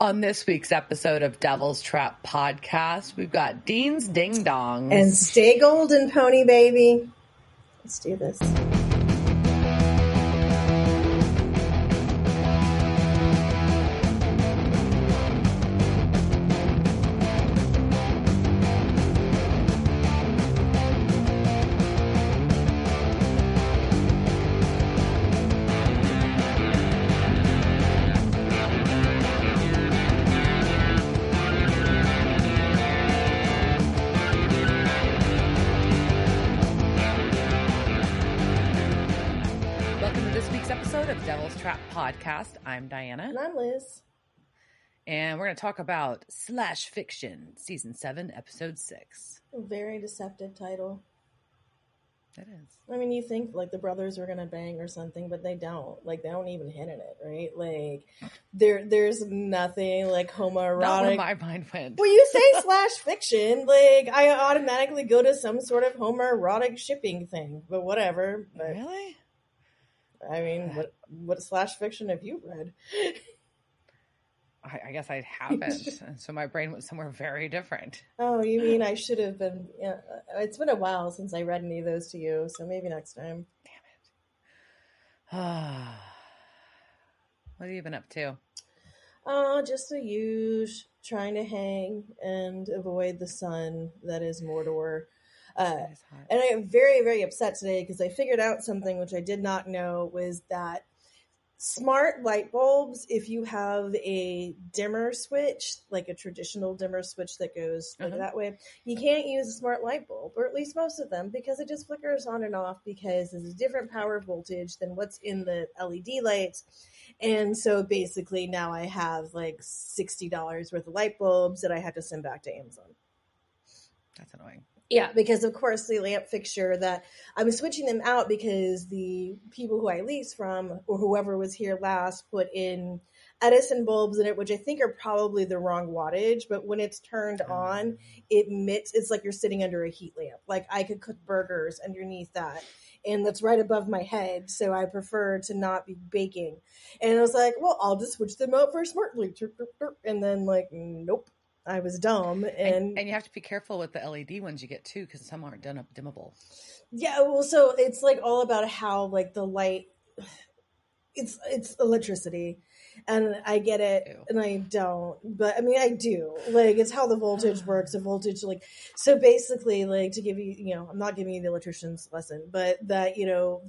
On this week's episode of Devil's Trap Podcast, we've got Dean's Ding Dongs. And stay golden, pony baby. Let's do this. Podcast. I'm Diana. And I'm Liz. And we're going to talk about Slash Fiction, Season 7, Episode 6. A very deceptive title. It is. I mean, you think, like, the brothers are going to bang or something, but they don't. Like, they don't even hint at it, right? Like, there's nothing, like, homoerotic. Not where my mind went. When you say Slash Fiction, like, I automatically go to some sort of homoerotic shipping thing. But whatever. But, really? I mean, what Slash Fiction have you read? I guess I haven't. So my brain went somewhere very different. Oh, you mean I should have been... it's been a while since I read any of those to you, so maybe next time. Damn it. What have you been up to? Just the usual. Trying to hang and avoid the sun that is Mordor. And I am very, very upset today because I figured out something which I did not know, was that smart light bulbs, if you have a dimmer switch, like a traditional dimmer switch that goes like that way, you can't use a smart light bulb, or at least most of them, because it just flickers on and off because it's a different power voltage than what's in the LED lights. And so basically now I have like $60 worth of light bulbs that I have to send back to Amazon. That's annoying. Yeah, because of course the lamp fixture that I'm switching them out because the people who I leased from, or whoever was here last, put in Edison bulbs in it, which I think are probably the wrong wattage. But when it's turned on, it emits. It's like you're sitting under a heat lamp. Like I could cook burgers underneath that, and that's right above my head. So I prefer to not be baking. And I was like, well, I'll just switch them out for smart light. And then like, nope. I was dumb. And you have to be careful with the LED ones you get too, because some aren't done up dimmable. Yeah, well, so it's like all about how like the light, it's electricity, and I get it. Ew. And I don't, but I mean I do. Like it's how the voltage works. The voltage, like, so basically, like, to give you, I'm not giving you the electrician's lesson, but that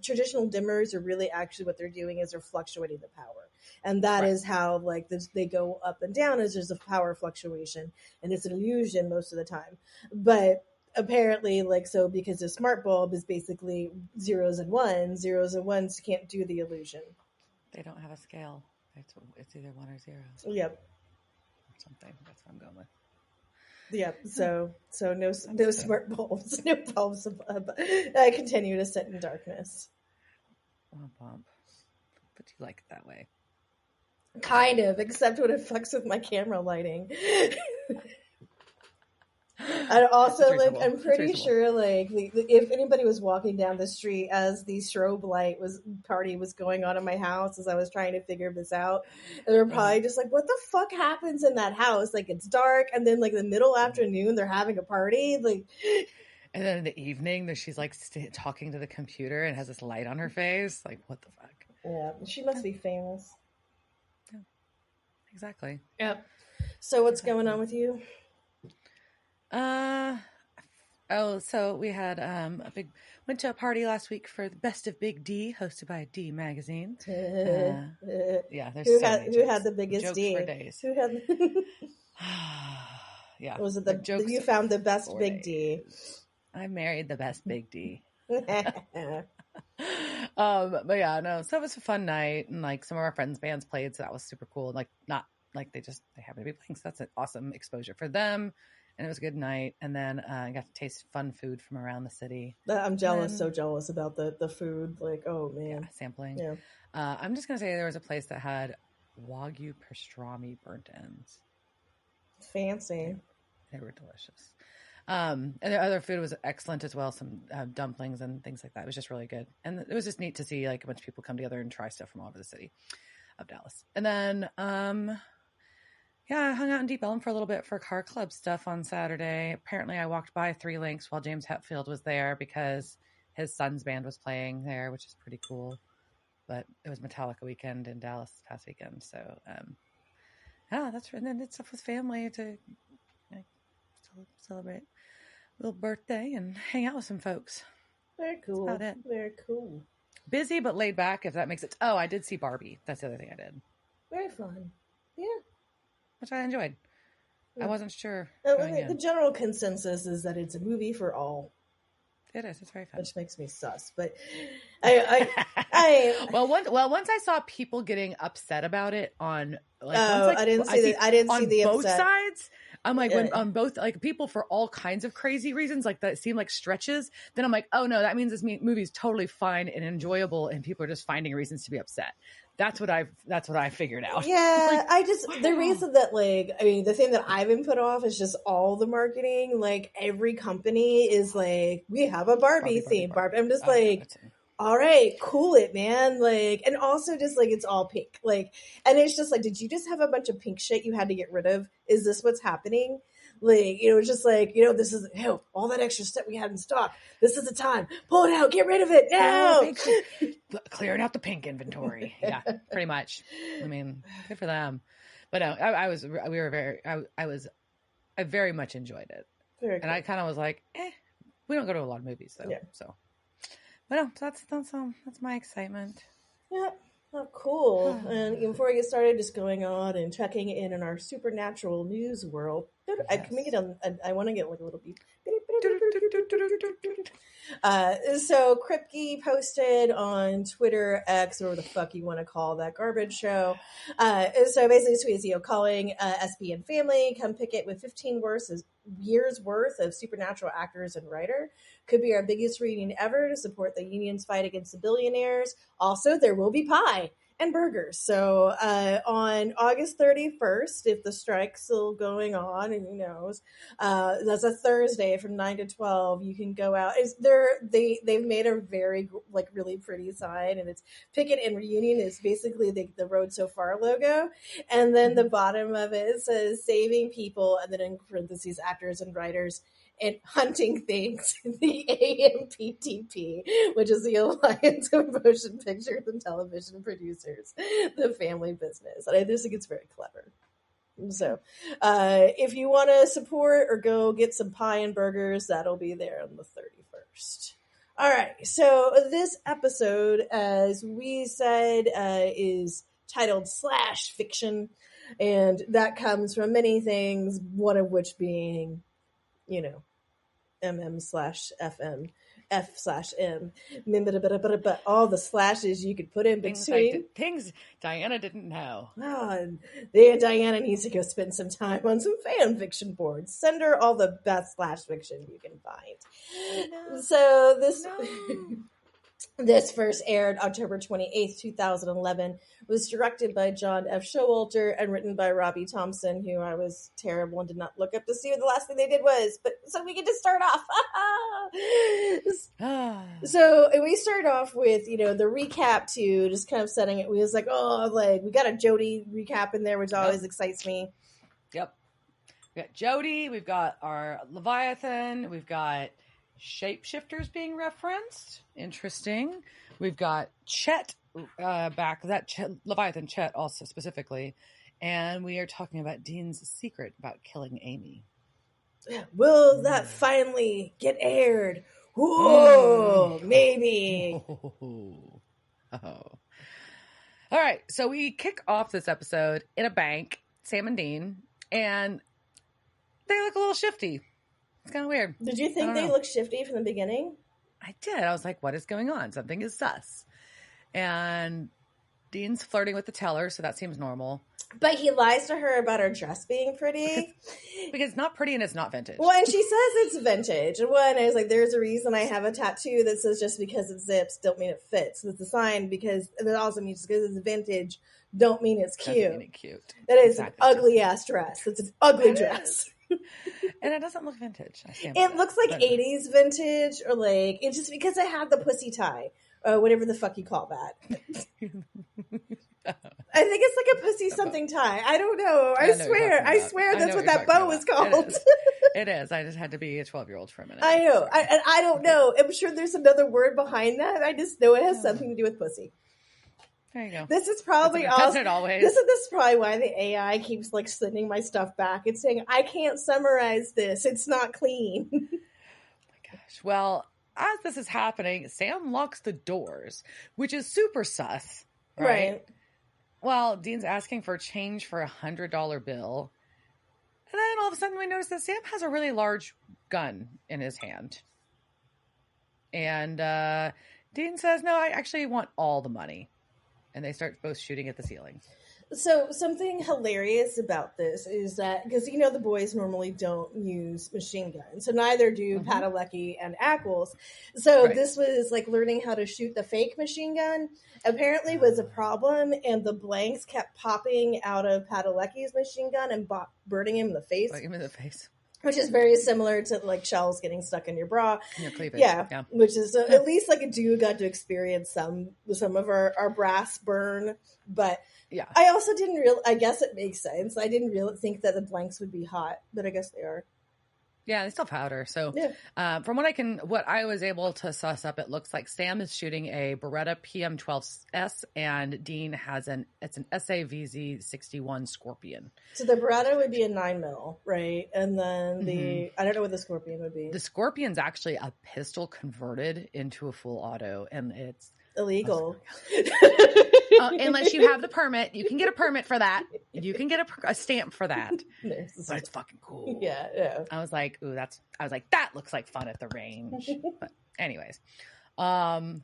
traditional dimmers are really actually what they're doing is they're fluctuating the power. And that is how, like, they go up and down, is there's a power fluctuation. And it's an illusion most of the time. But apparently, like, so because the smart bulb is basically zeros and ones can't do the illusion. They don't have a scale. It's either 1 or 0. Yep. Or something. That's what I'm going with. Yep. So no smart bulbs. No bulbs. I continue to sit in darkness. Womp womp. But you like it that way. Kind of, except when it fucks with my camera lighting. And also, like, I'm pretty sure, like, if anybody was walking down the street as the strobe light party was going on in my house as I was trying to figure this out, and they're probably just like, what the fuck happens in that house? Like, it's dark, and then, like, the middle afternoon, they're having a party, like... And then in the evening, she's, like, talking to the computer and has this light on her face. Like, what the fuck? Yeah, she must be famous. Yeah, exactly. Yep. So what's going on with you? So we had went to a party last week for the Best of Big D, hosted by D Magazine. Yeah, there's who had the biggest jokes D? For days. Who had? Yeah, was it you found the best Big D? I married the best Big D. But yeah, no. So it was a fun night, and like some of our friends' bands played, so that was super cool. Like not like they happened to be playing, so that's an awesome exposure for them. And it was a good night. And then I got to taste fun food from around the city. I'm jealous, so jealous about the food. Like, oh, man. Yeah, sampling. Yeah. I'm just going to say there was a place that had Wagyu pastrami burnt ends. Fancy. They were delicious. And the other food was excellent as well. Some dumplings and things like that. It was just really good. And it was just neat to see like a bunch of people come together and try stuff from all over the city of Dallas. And then... Yeah, I hung out in Deep Ellum for a little bit for car club stuff on Saturday. Apparently, I walked by Three Links while James Hetfield was there because his son's band was playing there, which is pretty cool. But it was Metallica weekend in Dallas this past weekend. So, yeah, that's and then did stuff with family to celebrate a little birthday and hang out with some folks. Very cool. That's about it. Very cool. Busy but laid back, if that makes it. Oh, I did see Barbie. That's the other thing I did. Very fun. Yeah. Which I enjoyed. I wasn't sure. The general consensus is that it's a movie for all. It is. It's very fun. Which makes me sus, but once I saw people getting upset about it on I didn't see the both upset. sides. I'm like, when on both, like, people for all kinds of crazy reasons, like that seem like stretches, then I'm like, oh no, that means this movie is totally fine and enjoyable and people are just finding reasons to be upset. That's what I figured out. Yeah, the reason that, like, I mean, the thing that I've been put off is just all the marketing. Like, every company is like, we have a Barbie theme. Barbie. I'm just all right, cool it, man. Like, and also just like, it's all pink. Like, and it's just like, did you just have a bunch of pink shit you had to get rid of? Is this what's happening? Like, it's just like, this is, all that extra stuff we had in stock. This is the time. Pull it out. Get rid of it now. Clearing out the pink inventory. Yeah, pretty much. I mean, good for them. But no, I very much enjoyed it. Very cool. And I kind of was like, we don't go to a lot of movies though. Yeah. So, but no, that's my excitement. Yeah. Oh, cool. And before we get started, just going on and checking in our supernatural news world. Yes. I want to get like a little beep. So Kripke posted on Twitter, X, or whatever the fuck you want to call that garbage show. So basically, Sweezy calling SB and family, come pick it with 15 years worth of supernatural actors and writer. Could be our biggest reunion ever to support the union's fight against the billionaires. Also, there will be pie and burgers. So on August 31st, if the strike's still going on, and who knows, that's a Thursday from 9 to 12, you can go out. They've made a very really pretty sign, and it's Picket and Reunion is basically the Road So Far logo, and then the bottom of it says saving people, and then in parentheses actors and writers and hunting things, the AMPTP, which is the Alliance of Motion Pictures and Television Producers, the family business. And I just think it's very clever. So if you want to support or go get some pie and burgers, that'll be there on the 31st. All right. So this episode, as we said, is titled / fiction. And that comes from many things, one of which being, MM/FM, F/M, but all the slashes you could put in between. Things Diana didn't know. Diana needs to go spend some time on some fan fiction boards. Send her all the best / fiction you can find. No. So this first aired October 28th, 2011, was directed by John F. Showalter and written by Robbie Thompson, who I was terrible and did not look up to see what the last thing they did was. But so we get to start off. So we start off with, the recap to just kind of setting it. We was like, we got a Jody recap in there, which always excites me. Yep. We got Jody. We've got our Leviathan. We've got shapeshifters being referenced. Interesting. We've got Chet back. Leviathan Chet also specifically. And we are talking about Dean's secret about killing Amy. Will that finally get aired? Whoa, maybe. Oh. All right. So we kick off this episode in a bank, Sam and Dean, and they look a little shifty. It's kind of weird. Did you think they looked shifty from the beginning? I did. I was like, what is going on? Something is sus. And Dean's flirting with the teller, so that seems normal. But he lies to her about her dress being pretty. Because it's not pretty and it's not vintage. Well, and she says it's vintage. And one is like, there's a reason I have a tattoo that says just because it zips don't mean it fits. It's a sign because it also means because it's vintage don't mean it's cute. Doesn't mean it's cute. That is an ugly ass dress. It's an ugly dress. And it doesn't look vintage. It looks like 80s vintage, or like it's just because it had the pussy tie, whatever the fuck you call that. I think it's like a pussy something tie. I don't know. I swear that's what that bow is called. It is. I just had to be a 12-year-old for a minute. I know. I don't know. I'm sure there's another word behind that. I just know it has something to do with pussy. There you go. This is probably doesn't it always? This is probably why the AI keeps like sending my stuff back. It's saying I can't summarize this. It's not clean. Oh my gosh. Well, as this is happening, Sam locks the doors, which is super sus, right? Well, Dean's asking for change for $100 bill. And then all of a sudden we notice that Sam has a really large gun in his hand. And Dean says, no, I actually want all the money. And they start both shooting at the ceiling. So something hilarious about this is that, because the boys normally don't use machine guns, so neither do Padalecki and Ackles. So this was like learning how to shoot the fake machine gun apparently was a problem, and the blanks kept popping out of Padalecki's machine gun and burning him in the face. Like him in the face. Which is very similar to like shells getting stuck in your bra. In your cleavage. Yeah. Which is at least like a dude got to experience some of our brass burn. But yeah, I also didn't I guess it makes sense. I didn't really think that the blanks would be hot, but I guess they are. Yeah, they still powder. So from what I was able to suss up, it looks like Sam is shooting a Beretta PM12S and Dean has it's an SAVZ 61 Scorpion. So the Beretta would be a 9mm, right? And then I don't know what the Scorpion would be. The Scorpion's actually a pistol converted into a full auto, and it's illegal. Unless you have the permit. You can get a permit for that. You can get a stamp for that. But it's fucking cool. Yeah. I was like, that looks like fun at the range. But anyways. So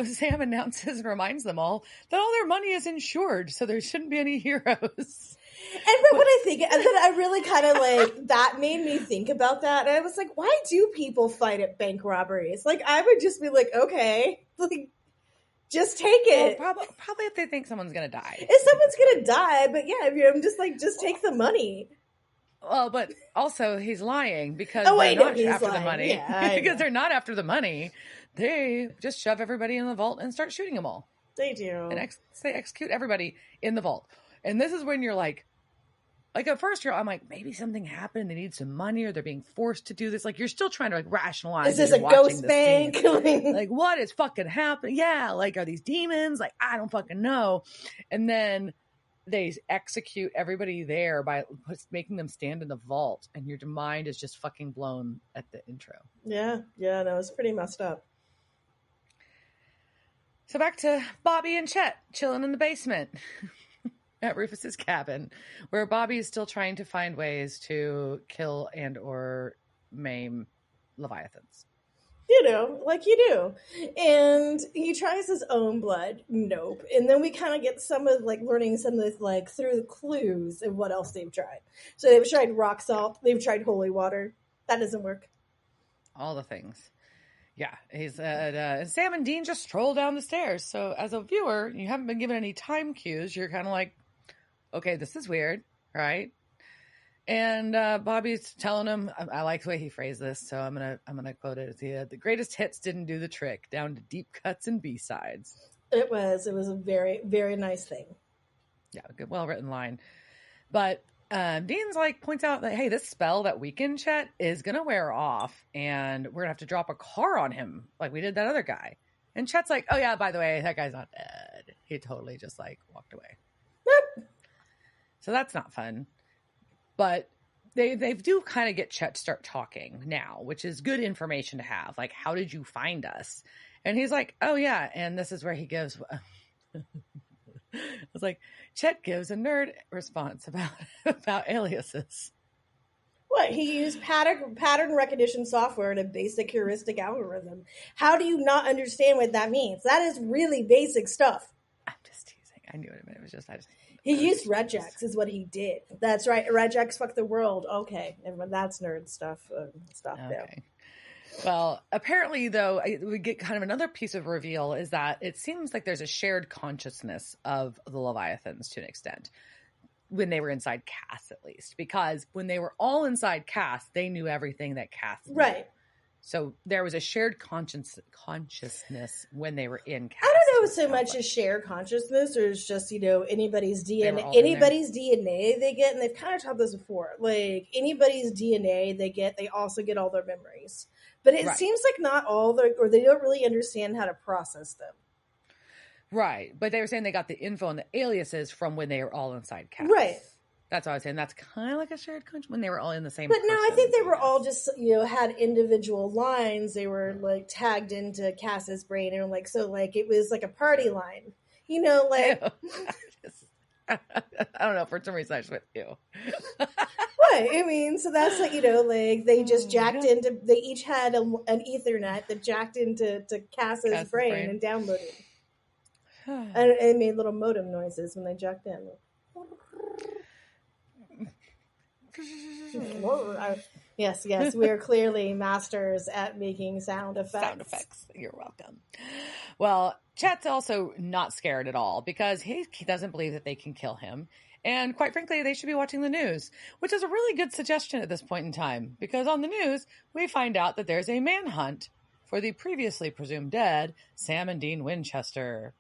Sam reminds them all that all their money is insured, so there shouldn't be any heroes. And what I think, and then I really kind of like, that made me think about that. And I was like, why do people fight at bank robberies? Like, I would just be like, okay, like, just take it. Well, probably if they think someone's going to die. If someone's going to die, but yeah, I'm just like, just take the money. Well, but also he's lying because they're not after the money. Yeah, because they're not after the money. They just shove everybody in the vault and start shooting them all. They do. And they execute everybody in the vault. And this is when you're like at first I'm like, maybe something happened. They need some money or they're being forced to do this. Like, you're still trying to like rationalize. Is this a ghost bank? Like, what is fucking happening? Yeah. Like, are these demons? Like, I don't fucking know. And then they execute everybody there by making them stand in the vault. And your mind is just fucking blown at the intro. Yeah. No, it's pretty messed up. So back to Bobby and Chet chilling in the basement. At Rufus's cabin, where Bobby is still trying to find ways to kill and or maim Leviathans. Like you do. And he tries his own blood. Nope. And then we kind of get some of like learning some of this like through the clues of what else they've tried. So they've tried rock salt. They've tried holy water. That doesn't work. All the things. Yeah, he's Sam and Dean just stroll down the stairs. So as a viewer, you haven't been given any time cues. You're kind of like, okay, this is weird, right? And Bobby's telling him, I like the way he phrased this, so I'm gonna quote it. The greatest hits didn't do the trick, down to deep cuts and B-sides. It was a very, very nice thing. Yeah, a good, well written line. But Dean's like points out that, hey, this spell that weakened Chet is gonna wear off, and we're gonna have to drop a car on him like we did that other guy. And Chet's like, oh yeah, by the way, that guy's not dead. He totally just like walked away. So that's not fun. But they do kind of get Chet to start talking now, which is good information to have. Like, how did you find us? And he's like, oh yeah. And this is where he gives, it's like, Chet gives a nerd response about aliases. What? He used pattern recognition software and a basic heuristic algorithm. How do you not understand what that means? That is really basic stuff. I'm just teasing. I knew it. It was just, he used regex is what he did. That's right. Regex fuck the world. Okay. That's nerd stuff. Stop there. Okay. Well, apparently, though, we get kind of another piece of reveal is that it seems like there's a shared consciousness of the Leviathans to an extent when they were inside Cass, at least. Because when they were all inside Cass, they knew everything that Cass knew. Right. So there was a shared consciousness when they were in cast. I don't know so much as shared consciousness, or it's just, anybody's DNA they get, and they've kind of taught this before. Like, anybody's DNA they get, they also get all their memories. But it seems like not all or they don't really understand how to process them. Right. But they were saying they got the info and the aliases from when they were all inside cast. Right. That's what I was saying. That's kind of like a shared conscience when they were all in the same. But no, I think they were all just, had individual lines. They were like tagged into Cass's brain, and like, so like it was like a party line, like. I don't know. For some reason, I just went ew. Right. I mean, so that's like, like they just jacked into. They each had an Ethernet that jacked into Cass's brain and downloaded, and it made little modem noises when they jacked in. Yes, we are clearly masters at making sound effects. You're welcome. Well, Chet's also not scared at all because he doesn't believe that they can kill him. And quite frankly, they should be watching the news, which is a really good suggestion at this point in time, because on the news, we find out that there's a manhunt for the previously presumed dead Sam and Dean Winchester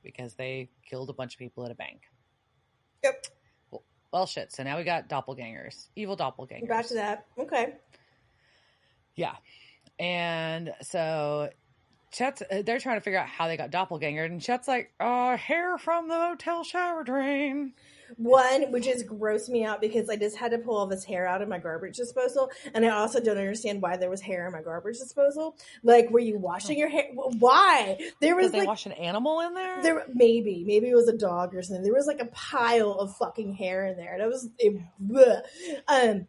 because they killed a bunch of people at a bank. Yep. Well, shit. So now we got doppelgangers, evil doppelgangers. Back to that. Okay. Yeah. And so they're trying to figure out how they got doppelgangered. And Chet's like, hair from the motel shower drain. One, which is grossed me out because I just had to pull all this hair out of my garbage disposal. And I also don't understand why there was hair in my garbage disposal. Like, were you washing your hair? Why? There was Did they wash an animal in there? Maybe it was a dog or something. There was like a pile of fucking hair in there. And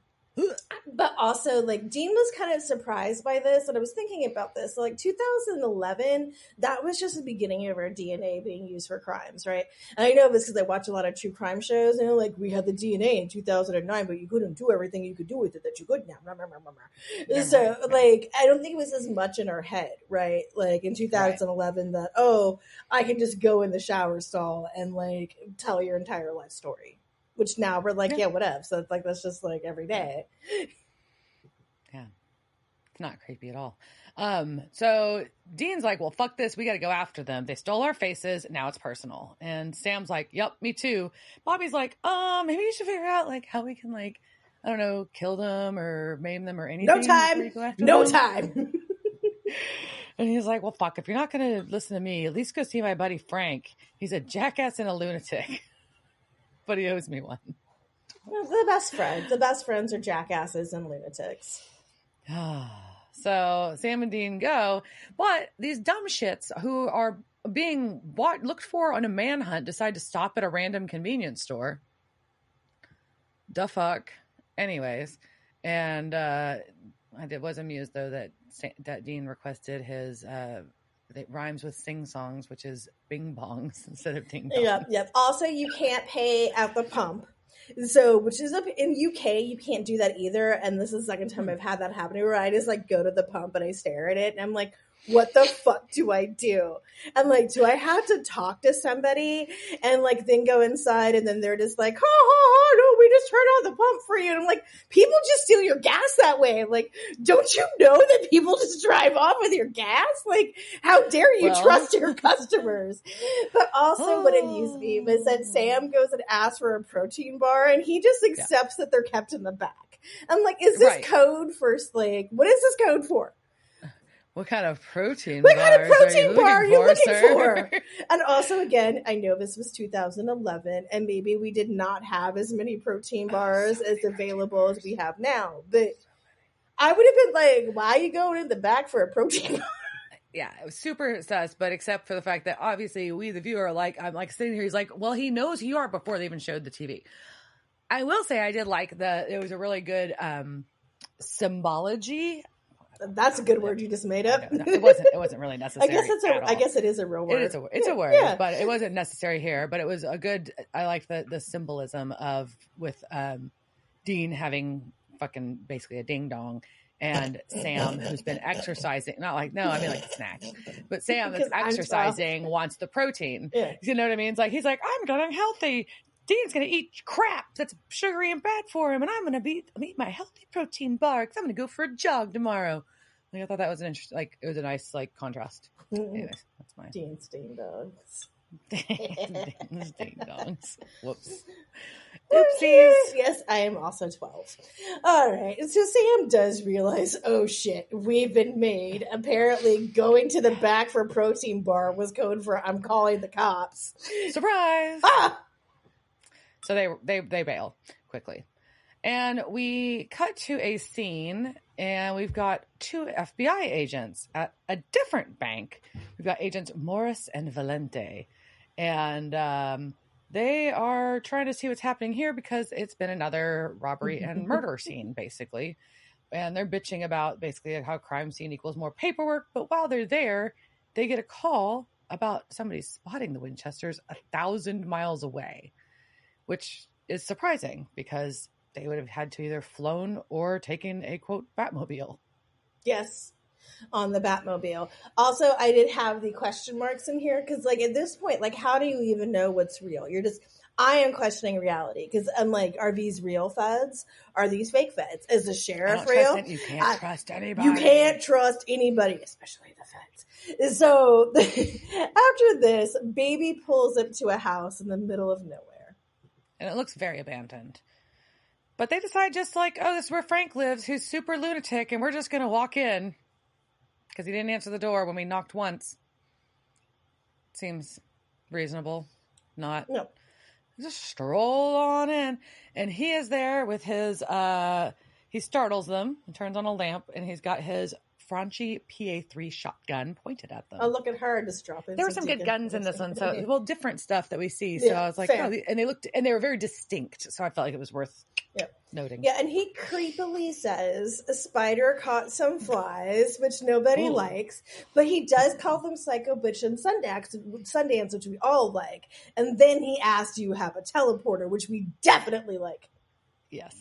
but also, like, Dean was kind of surprised by this, and I was thinking about this. So, like, 2011, that was just the beginning of our DNA being used for crimes, right? And I know this because I watch a lot of true crime shows, and like, we had the DNA in 2009, but you couldn't do everything you could do with it that you could now. So, like, I don't think it was as much in our head, right? Like, in 2011, that, I can just go in the shower stall and, like, tell your entire life story. Which now we're like, whatever. So it's like, that's just like every day. Yeah. It's not creepy at all. So Dean's like, well, fuck this. We got to go after them. They stole our faces. Now it's personal. And Sam's like, yep, me too. Bobby's like, maybe you should figure out like how we can like, I don't know, kill them or maim them or anything. No time. And he's like, well, fuck, if you're not going to listen to me, at least go see my buddy Frank. He's a jackass and a lunatic. But he owes me one. Well, the best friends are jackasses and lunatics. So Sam and Dean go, but these dumb shits who are being looked for on a manhunt decide to stop at a random convenience store. The fuck. Anyways, and I was amused though that Dean requested his that rhymes with sing songs, which is bing bongs instead of ding dongs. Yep. Also, you can't pay at the pump. So, which is in UK, you can't do that either. And this is the second time I've had that happen where I just like go to the pump and I stare at it and I'm like, what the fuck do I do? And like, do I have to talk to somebody and like then go inside and then they're just like, no, we just turned on the pump for you. And I'm like, people just steal your gas that way. Like, don't you know that people just drive off with your gas? Like, how dare you trust your customers? But also what amused me was that Sam goes and asks for a protein bar and he just accepts that they're kept in the back. I'm like, is this code for like, what is this code for? What kind of protein bar are you looking for? And also, again, I know this was 2011, and maybe we did not have as many protein bars as available as we have now. But I would have been like, why are you going in the back for a protein bar? Yeah, it was super sus, but except for the fact that obviously we, the viewer, I'm like sitting here, he's like, well, he knows who you are before they even showed the TV. I will say I did like it was a really good symbology. That's a good word you just made up. No, it wasn't really necessary. I guess it is a real word. It's a word, but it wasn't necessary here. But it was a good. I like the symbolism with Dean having fucking basically a ding dong, and Sam who's been exercising. I mean like snacks, but Sam that's exercising wants the protein. Yeah. You know what I mean? It's like he's like, I'm getting healthy. Dean's going to eat crap that's sugary and bad for him, and I'm going to eat my healthy protein bar because I'm going to go for a jog tomorrow. Like, I thought that was an interesting, like, it was a nice, like, contrast. Anyways, that's my Dean Stain dogs. Ding dongs. Whoops. They're Oopsies. cute. Yes, I am also 12. All right. So Sam does realize, oh shit, we've been made. Apparently, going to the back for a protein bar was code for I'm calling the cops. Surprise. Ah! So they bail quickly. And we cut to a scene, and we've got 2 FBI agents at a different bank. We've got Agents Morris and Valente. And they are trying to see what's happening here because it's been another robbery and murder scene, basically. And they're bitching about basically how crime scene equals more paperwork. But while they're there, they get a call about somebody spotting the Winchesters 1,000 miles away, which is surprising because they would have had to either flown or taken a, quote, Batmobile. Yes, on the Batmobile. Also, I did have the question marks in here because, like, at this point, like, how do you even know what's real? I am questioning reality because I'm like, are these real feds? Are these fake feds? Is the sheriff real? You can't trust anybody. You can't trust anybody, especially the feds. So after this, baby pulls up to a house in the middle of nowhere. And it looks very abandoned. But they decide just like, oh, this is where Frank lives, who's super lunatic, and we're just going to walk in. Because he didn't answer the door when we knocked once. Seems reasonable. Not. No. Just stroll on in. And he is there with his, he startles them and turns on a lamp, and he's got his Franchi PA3 shotgun pointed at them. Oh, look at her just dropping. There were some good guns in this one. So, well, different stuff that we see. So I was like, oh, and they looked, and they were very distinct. So I felt like it was worth noting. Yeah, and he creepily says a spider caught some flies, which nobody likes, but he does call them Psycho Bitch and Sundance, which we all like. And then he asks, do you have a teleporter, which we definitely like. Yes.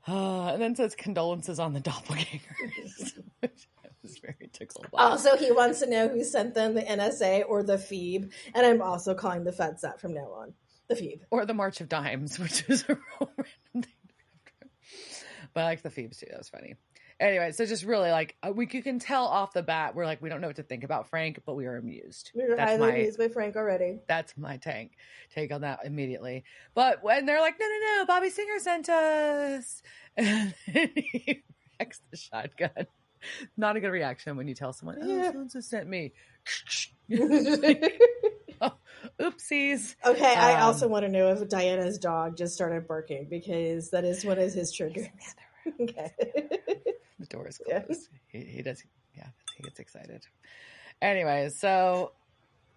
And then says condolences on the doppelgangers, which I was very tickled by. Also, he wants to know who sent them, the NSA or the Phoebe, and I'm also calling the feds that from now on. The Phoebe. Or the March of Dimes, which is a real random thing. But I like the Phoebes too. That was funny. Anyway, so just really like, you can tell off the bat, we're like, we don't know what to think about Frank, but we are amused. We were highly amused by Frank already. That's my take on that immediately. But when they're like, no, Bobby Singer sent us. And he wrecks the shotgun. Not a good reaction when you tell someone, someone just sent me. Oh, oopsies. Okay, I also want to know if Diana's dog just started barking because that is one of his triggers. Okay. The door is closed. Yeah. He does. Yeah, he gets excited. Anyway, so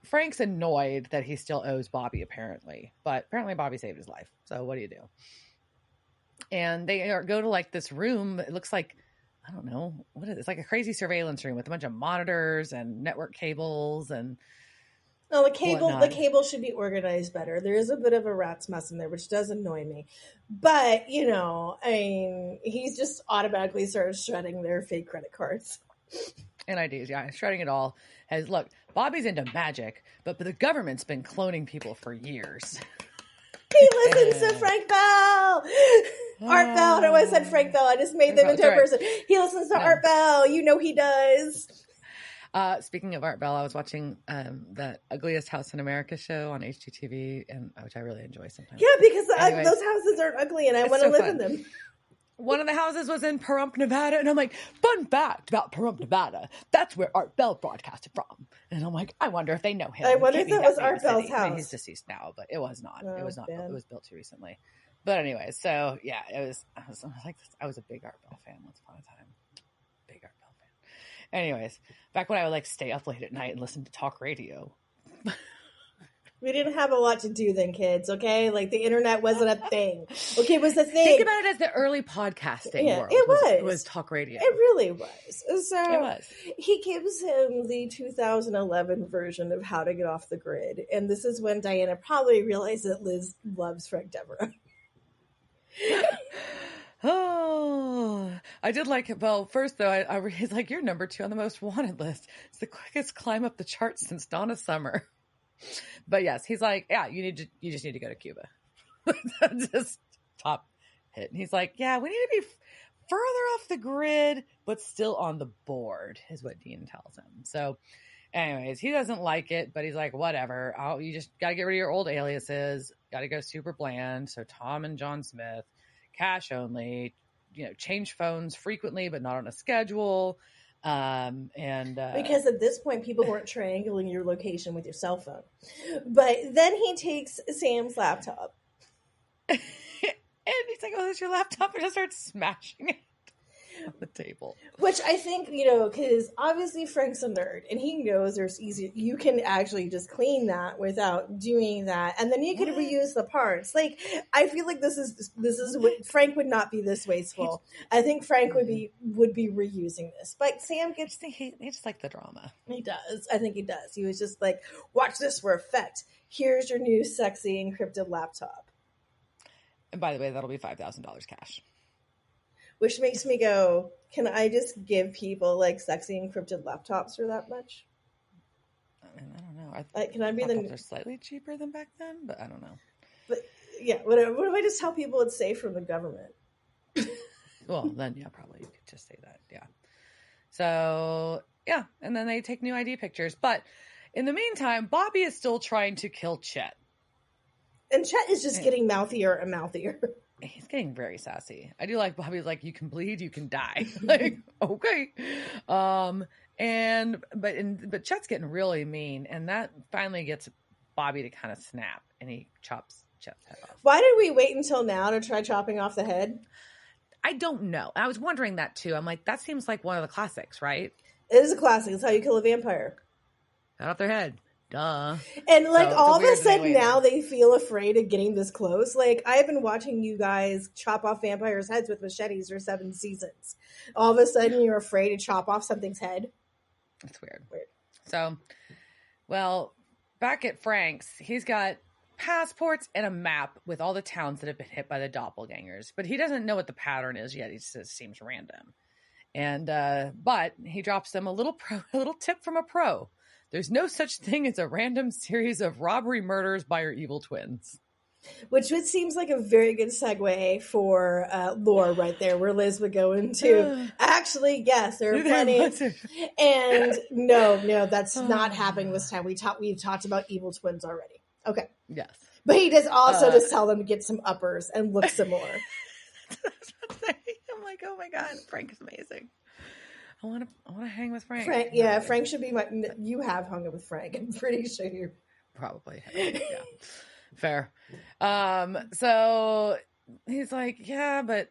Frank's annoyed that he still owes Bobby, apparently. But apparently Bobby saved his life. So what do you do? And they go to like this room. It looks like, I don't know, what is it? It's like a crazy surveillance room with a bunch of monitors and network cables and no, the cable should be organized better. There is a bit of a rat's mess in there, which does annoy me. But, I mean, he's just automatically started shredding their fake credit cards. And IDs, yeah. Shredding it all. Look, Bobby's into magic, but the government's been cloning people for years. He listens to Frank Bell. Art Bell. I know I said Frank Bell. I just made them into a person. He listens to Art Bell. You know he does. Speaking of Art Bell, I was watching that Ugliest House in America show on HGTV, and which I really enjoy sometimes. Yeah, because those houses aren't ugly, and I want to live in them. One of the houses was in Pahrump, Nevada, and I'm like, fun fact about Pahrump, Nevada. That's where Art Bell broadcasted from. And I'm like, I wonder if they know him. I wonder if that was Art Bell's house. I mean, he's deceased now, but it was not. It was not. It was built too recently. But anyway, so yeah, it was. I was a big Art Bell fan once upon a time. Big Art Bell fan. Anyways, back when I would like stay up late at night and listen to talk radio. We didn't have a lot to do then, kids, okay? Like, the internet wasn't a thing. Okay, it was a thing. Think about it as the early podcasting world. It was talk radio. It really was. So it was. He gives him the 2011 version of How to Get Off the Grid. And this is when Diana probably realized that Liz loves Frank Devereaux. Oh, I did like it. Well, first though, he's like, you're number 2 on the most wanted list. It's the quickest climb up the charts since Donna Summer. But yes, he's like, yeah, you just need to go to Cuba. Just top hit. And he's like, yeah, we need to be further off the grid, but still on the board, is what Dean tells him. So anyways, he doesn't like it, but he's like, whatever. You just got to get rid of your old aliases. Got to go super bland. So Tom and John Smith, cash only, change phones frequently, but not on a schedule. Because at this point, people weren't triangling your location with your cell phone. But then he takes Sam's laptop. And he's like, oh, that's your laptop. And just starts smashing it on the table. Which I think, because obviously Frank's a nerd and he knows there's easy, you can actually just clean that without doing that. And then you could reuse the parts. Like, I feel like this is what Frank would not be this wasteful. I think Frank would be reusing this. But Sam gets, he just like the drama. He does. I think he does. He was just like, watch this for effect. Here's your new sexy encrypted laptop. And by the way, that'll be $5,000 cash. Which makes me go, can I just give people like sexy encrypted laptops for that much? I don't know. Can I be They're slightly cheaper than back then, but I don't know. But yeah, what if I just tell people it's safe from the government? Well, then yeah, probably you could just say that. Yeah. So yeah, and then they take new ID pictures, but in the meantime, Bobby is still trying to kill Chet, and Chet is just getting mouthier and mouthier. He's getting very sassy. I do like Bobby's like, you can bleed, you can die. Like, okay. But Chet's getting really mean, and that finally gets Bobby to kind of snap, and he chops Chet's head off. Why did we wait until now to try chopping off the head? I don't know. I was wondering that too. I'm like, that seems like one of the classics, right? It is a classic. It's how you kill a vampire. Cut off their head. Duh. And like, so all of a sudden now they feel afraid of getting this close. Like, I've been watching you guys chop off vampires' heads with machetes for 7 seasons. All of a sudden you're afraid to chop off something's head. That's weird. So, well, back at Frank's, he's got passports and a map with all the towns that have been hit by the doppelgangers, but he doesn't know what the pattern is yet. He just seems random. And but he drops them a little tip from a pro. There's no such thing as a random series of robbery murders by your evil twins. Which seems like a very good segue for lore right there, where Liz would go into, actually, yes, there are plenty. And no, that's not happening this time. We've talked about evil twins already. Okay. Yes. But he does also just tell them to get some uppers and look some more. I'm like, oh my God, Frank is amazing. I want to hang with Frank. Frank should be you have hung up with Frank. I'm pretty sure you probably have. Yeah. Fair. So he's like, yeah, but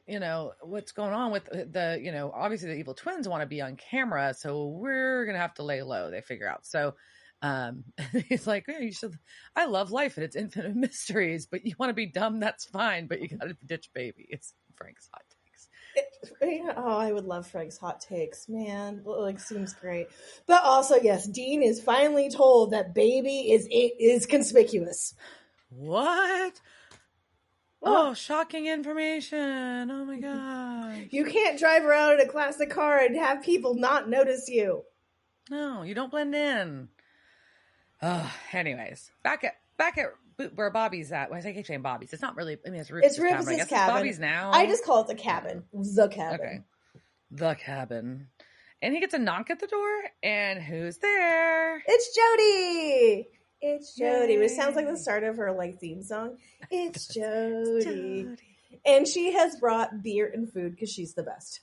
what's going on with the, obviously the evil twins want to be on camera, so we're going to have to lay low, they figure out. So, he's like, yeah, I love life and its infinite mysteries, but you want to be dumb, that's fine, but you got to ditch baby. It's Frank's hot takes. I would love Frank's hot takes, man. Like, seems great. But also, yes, Dean is finally told that baby is conspicuous. What? Oh, shocking information. Oh my God. You can't drive around in a classic car and have people not notice you. No, you don't blend in. Oh, anyways, back at where Bobby's at. Well, I keep saying Bobby's. It's not really. I mean, it's Rufus's cabin. I guess it's Bobby's now. I just call it the cabin. The cabin. Okay. The cabin. And he gets a knock at the door, and who's there? It's Jody. It's Jody, which sounds like the start of her theme song. It's Jody. And she has brought beer and food because she's the best.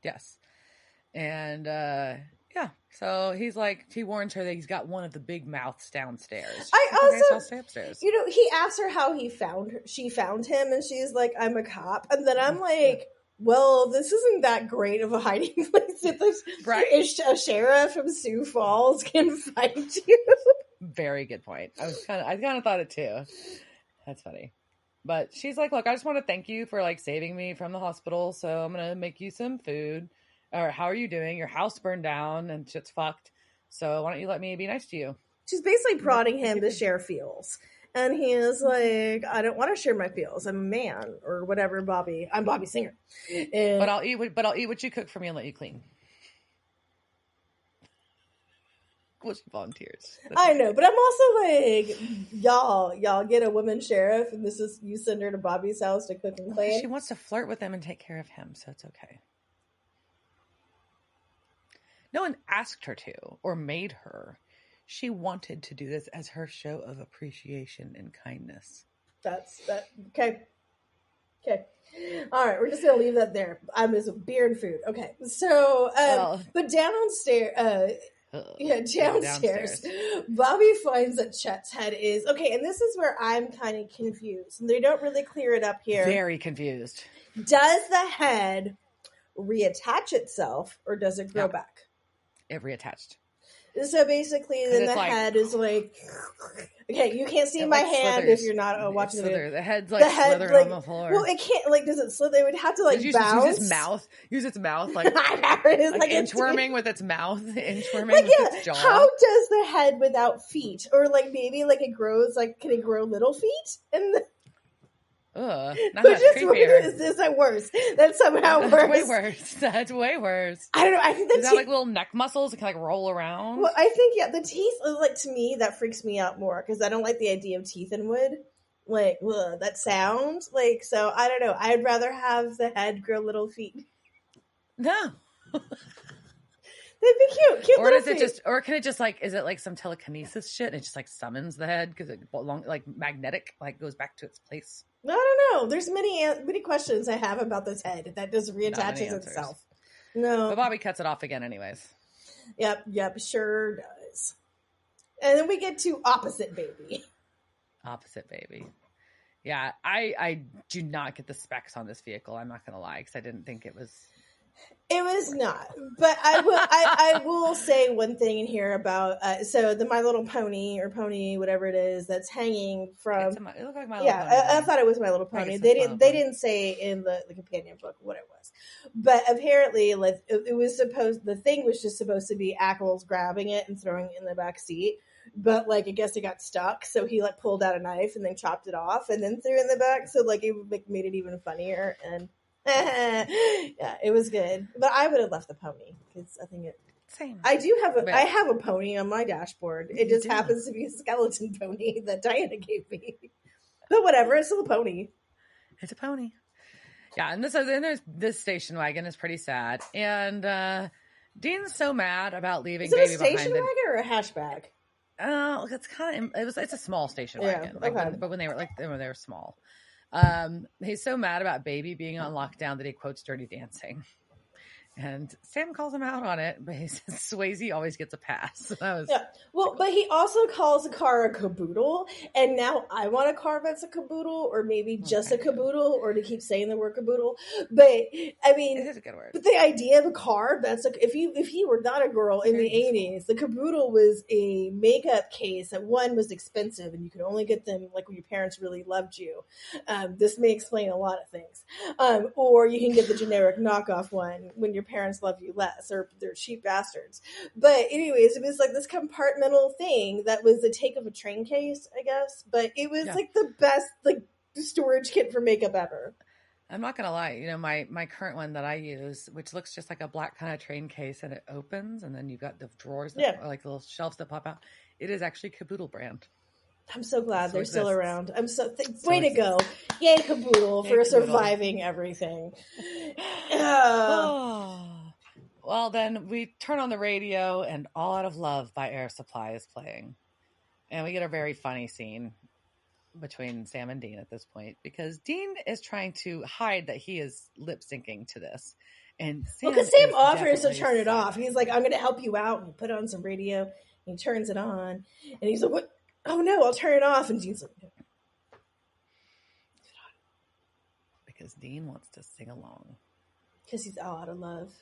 Yes. And yeah, so he warns her that he's got one of the big mouths downstairs. I'll stay upstairs. He asked her how she found him, and she's like, I'm a cop. And then I'm like, well, this isn't that great of a hiding place. A sheriff from Sioux Falls can find you. Very good point. I kind of thought it too. That's funny. But she's like, look, I just want to thank you for saving me from the hospital. So I'm going to make you some food. Or how are you doing? Your house burned down and shit's fucked. So why don't you let me be nice to you? She's basically prodding him to share feels. And he is like, I don't want to share my feels. I'm a man or whatever, Bobby. I'm Bobby Singer. But I'll eat what you cook for me and let you clean. Well, she volunteers. I know, but I'm also like, y'all get a woman sheriff, and this is you send her to Bobby's house to cook and clean. She wants to flirt with him and take care of him, so it's okay. No one asked her to or made her. She wanted to do this as her show of appreciation and kindness. Okay. All right, we're just gonna leave that there. I'm just beer and food. Okay, so but downstairs. Downstairs. Bobby finds that Chet's head is okay, and this is where I'm kind of confused. And they don't really clear it up here. Very confused. Does the head reattach itself, or does it grow back? It reattached. So basically, then the head is like, okay, you can't see my hand slithers. if you're not watching the video. The head's like slithering on the floor. Well, it can't, like, does it slither? It would have to, like, bounce. Use its mouth, like, like inchworming with its mouth, inchworming with its jaw. How does the head without feet? Or, like, maybe, like, it grows, like, can it grow little feet? And not creepier. Is that worse? That's somehow worse. That's way worse. That's way worse. I don't know. I think the teeth have like little neck muscles that can like roll around. Well, I think the teeth. Like to me, that freaks me out more because I don't like the idea of teeth in wood. Like that sound. Like so, I don't know. I'd rather have the head grow little feet. No. They'd be cute. Or does it feet. Or can it just like, is it like some telekinesis shit? And it just like summons the head because it like magnetic, like goes back to its place. I don't know. There's many questions I have about this head that just reattaches itself. No. But Bobby cuts it off again anyways. Yep, sure does. And then we get to Opposite Baby. Opposite Baby. Yeah, I do not get the specs on this vehicle. I'm not going to lie because I didn't think it was... It was not, but I will say one thing in here about so the My Little Pony or Pony whatever it is that's hanging from. It looked like My Little Pony. I thought it was My Little Pony. They didn't say in the companion book what it was, but apparently like it was supposed the thing was just supposed to be Ackles grabbing it and throwing it in the back seat. But like I guess it got stuck, so he like pulled out a knife and then chopped it off and then threw it in the back. So like it made it even funnier and. Yeah, it was good, but I would have left the pony because I think it. Same. I do have I have a pony on my dashboard. It just happens to be a skeleton pony that Diana gave me. But whatever, it's still a pony. It's a pony. Yeah, and there's this station wagon is pretty sad, and Dean's so mad about leaving Baby behind. Is it a station wagon or a hatchback? It's kind of it's a small station wagon. Yeah, okay. But when they were small. He's so mad about Baby being on lockdown that he quotes Dirty Dancing. And Sam calls him out on it, but he says Swayze always gets a pass. Well, but he also calls a car a caboodle, and now I want a car that's a caboodle, or maybe just a caboodle, or to keep saying the word caboodle. But I mean, it is a good word. But the idea of a car that's like if you were not a girl in the 80s, the caboodle was a makeup case that one was expensive, and you could only get them like when your parents really loved you. This may explain a lot of things, or you can get the generic knockoff one when your parents love you less or they're cheap bastards. But anyways, it was like this compartmental thing that was the take of a train case, I guess. But it was like the best like storage kit for makeup ever. I'm not gonna lie, my current one that I use, which looks just like a black kind of train case, and it opens, and then you've got the drawers that are like little shelves that pop out. It is actually Caboodle brand. I'm so glad they're still around. I'm way to go. Yay, Caboodle for surviving everything. Well, then we turn on the radio and All Out of Love by Air Supply is playing. And we get a very funny scene between Sam and Dean at this point because Dean is trying to hide that he is lip syncing to this. And because Sam offers to turn it off. He's like, I'm going to help you out. And put on some radio. And he turns it on. And he's like, what? Oh no, I'll turn it off. And Dean's like, no. Because Dean wants to sing along. Because he's all out of love.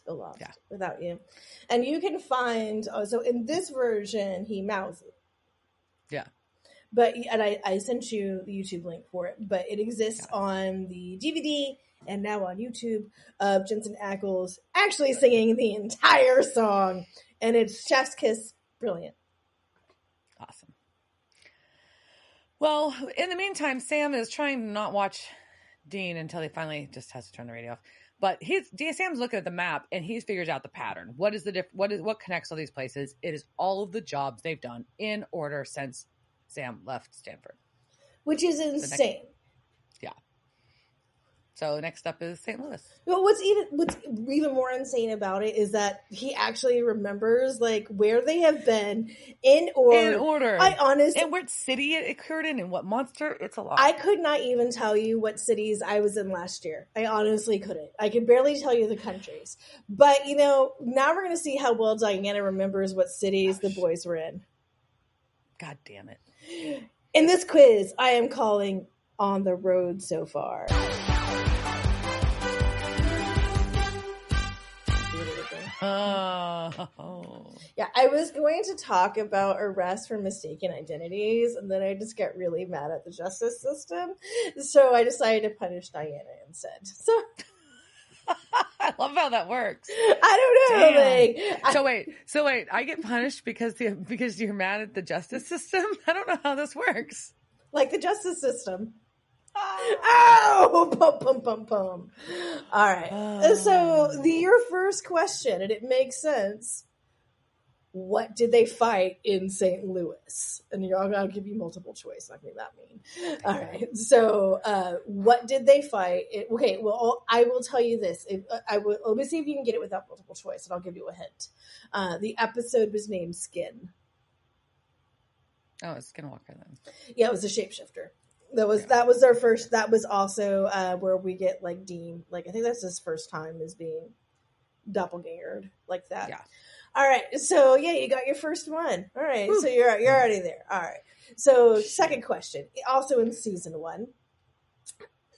So lost without you. And you can find, so in this version, he mouths it. Yeah. But, and I sent you the YouTube link for it, but it exists on the DVD and now on YouTube of Jensen Ackles actually singing the entire song. And it's Chef's Kiss. Brilliant. Awesome. Well, in the meantime, Sam is trying to not watch Dean until he finally just has to turn the radio off. But Sam's looking at the map and he figures out the pattern. What connects all these places? It is all of the jobs they've done in order since Sam left Stanford, which is insane. So next up is St. Louis. Well, what's even more insane about it is that he actually remembers like where they have been in order. I honestly, and what city it occurred in and what monster. It's a lot. I could not even tell you what cities I was in last year. I honestly couldn't. I could barely tell you the countries. But now we're going to see how well Diana remembers what cities the boys were in. God damn it! In this quiz, I am calling On the Road So Far. Yeah, I was going to talk about arrest for mistaken identities, and then I just got really mad at the justice system, so I decided to punish Diana instead. So I love how that works. I don't know. So wait, I get punished because you're mad at the justice system? I don't know how this works. Like the justice system. Oh, pum, pum, pum, pum. All right. So your first question, and it makes sense. What did they fight in St. Louis? And I'll give you multiple choice. Not gonna be that mean. All right. So, what did they fight? Okay. Well, I will tell you this. Let me see if you can get it without multiple choice, and I'll give you a hint. The episode was named Skin. Oh, it's Skinwalker then. Yeah, it was a shapeshifter. That was our first. That was also where we get like Dean. Like I think that's his first time as being doppelgangered like that. Yeah. All right. So yeah, you got your first one. All right. Woo. So you're already there. All right. So second question, also in season 1,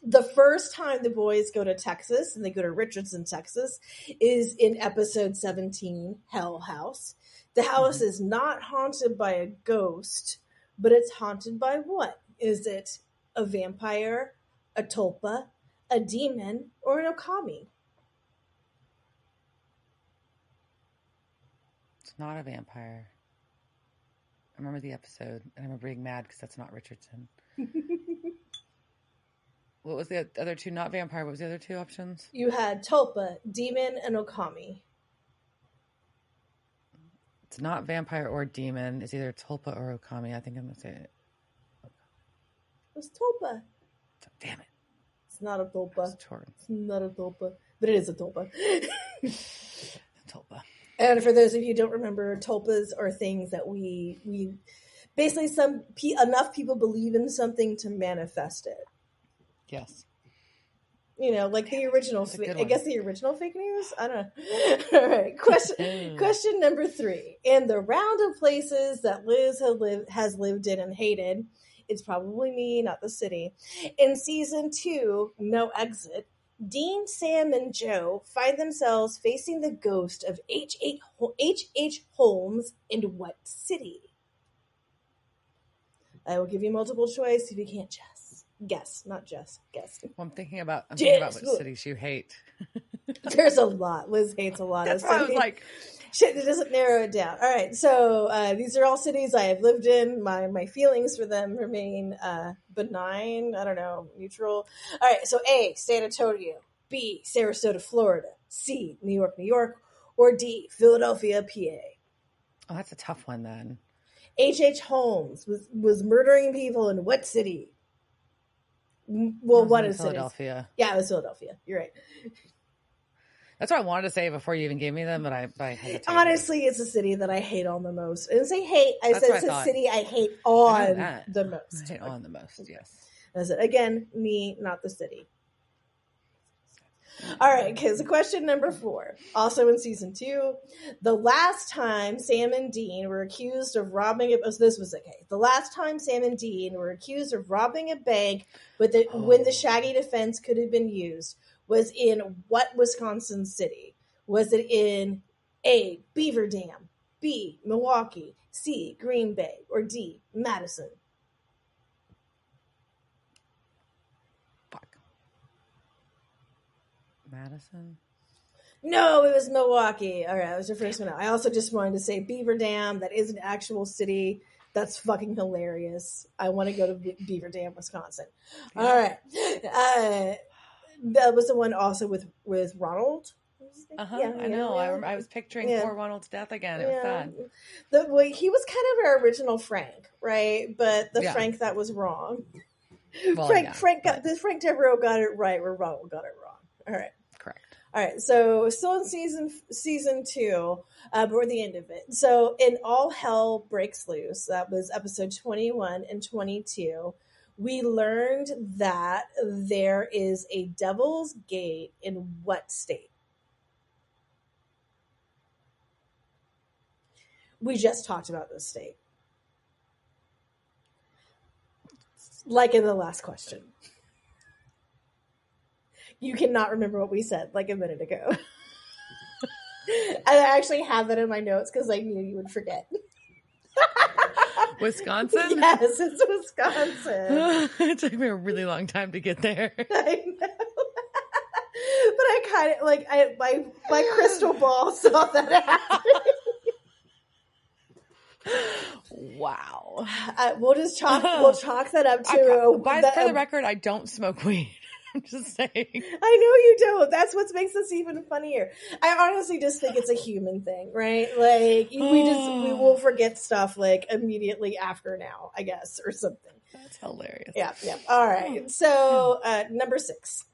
the first time the boys go to Texas and they go to Richardson, Texas, is in episode 17, Hell House. The house is not haunted by a ghost, but it's haunted by what? Is it a vampire, a tulpa, a demon, or an okami? It's not a vampire. I remember the episode, and I remember being mad because that's not Richardson. What was the other two? Not vampire. What was the other two options? You had tulpa, demon, and okami. It's not vampire or demon. It's either tulpa or okami. I think I'm going to say it. It's tulpa. Damn it. It's not a tulpa. It's not a tulpa. But it is a tulpa. Tulpa. And for those of you who don't remember, tulpas are things that we basically enough people believe in something to manifest it. Yes. Like the original. I guess the original fake news. I don't know. All right. Question number 3. In the round of places that Liz has lived in and hated, it's probably me, not the city. In season 2, No Exit, Dean, Sam, and Joe find themselves facing the ghost of H.H. Holmes in what city? I will give you multiple choice if you can't guess, not just guess. Well, I'm thinking about what cities you hate. There's a lot. Liz hates a lot. That's why I was like, shit, it doesn't narrow it down. All right, so these are all cities I have lived in. My feelings for them remain benign. I don't know, neutral. All right, so A, San Antonio. B, Sarasota, Florida. C, New York, New York. Or D, Philadelphia, PA. Oh, that's a tough one then. H.H. Holmes was murdering people in what city? Well, what is Philadelphia? Yeah, it was Philadelphia. You're right. That's what I wanted to say before you even gave me them, but I hesitated. Honestly, it's a city that I hate on the most. I didn't say hate. I said it's a city I hate on the most. I hate on the most, yes. That's it. Again, me, not the city. All right, because question number 4, also in season 2, the last time Sam and Dean were accused of robbing the last time Sam and Dean were accused of robbing a bank when the Shaggy defense could have been used was in what Wisconsin city? Was it in A, Beaver Dam, B, Milwaukee, C, Green Bay, or D, Madison? Madison? No, it was Milwaukee. All right, that was your first one out. I also just wanted to say Beaver Dam. That is an actual city. That's fucking hilarious. I want to go to Beaver Dam, Wisconsin. Yeah. All right. That was the one also with Ronald. I know. I was picturing poor Ronald's death again. It was sad. He was kind of our original Frank, right? But the Frank that was wrong. Well, Frank Devereaux got it right, where Ronald got it wrong. All right. Correct. All right, so still in season 2, but we're at the end of it. So in All Hell Breaks Loose, that was episode 21 and 22, we learned that there is a Devil's Gate in what state? We just talked about this state. Like in the last question. You cannot remember what we said like a minute ago. I actually have that in my notes because I knew you would forget. Wisconsin? Yes, it's Wisconsin. It took me a really long time to get there. I know. But I kind of like my crystal ball saw that happening. Wow. We'll chalk that up to. For the record, I don't smoke weed. I'm just saying. I know you don't. That's what makes this even funnier. I honestly just think it's a human thing, right? Like we will forget stuff like immediately after now, I guess, or something. That's hilarious. Yeah. All right. So number 6.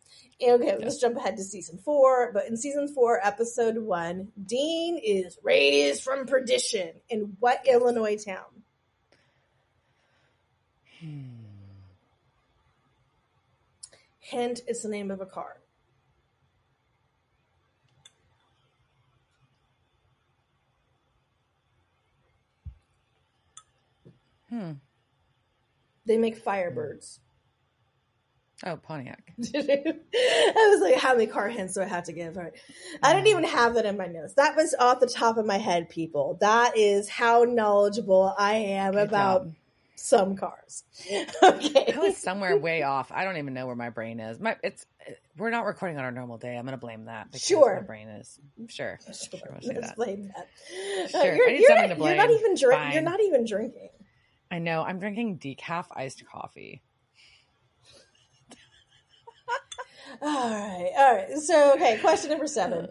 Okay, let's jump ahead to season 4. But in season 4, episode 1, Dean is raised from perdition in what Illinois town? Hint, it's the name of a car. They make Firebirds. Oh, Pontiac. I was like, how many car hints do I have to give? All right. I didn't even have that in my notes. That was off the top of my head, people. That is how knowledgeable I am about some cars. Okay. I was somewhere way off. I don't even know where my brain is. We're not recording on our normal day. I'm going to blame that. Sure. My brain is. Sure. Let's blame that. Sure. I need something to blame. You're not even drinking. I know. I'm drinking decaf iced coffee. All right. So, okay, question number 7.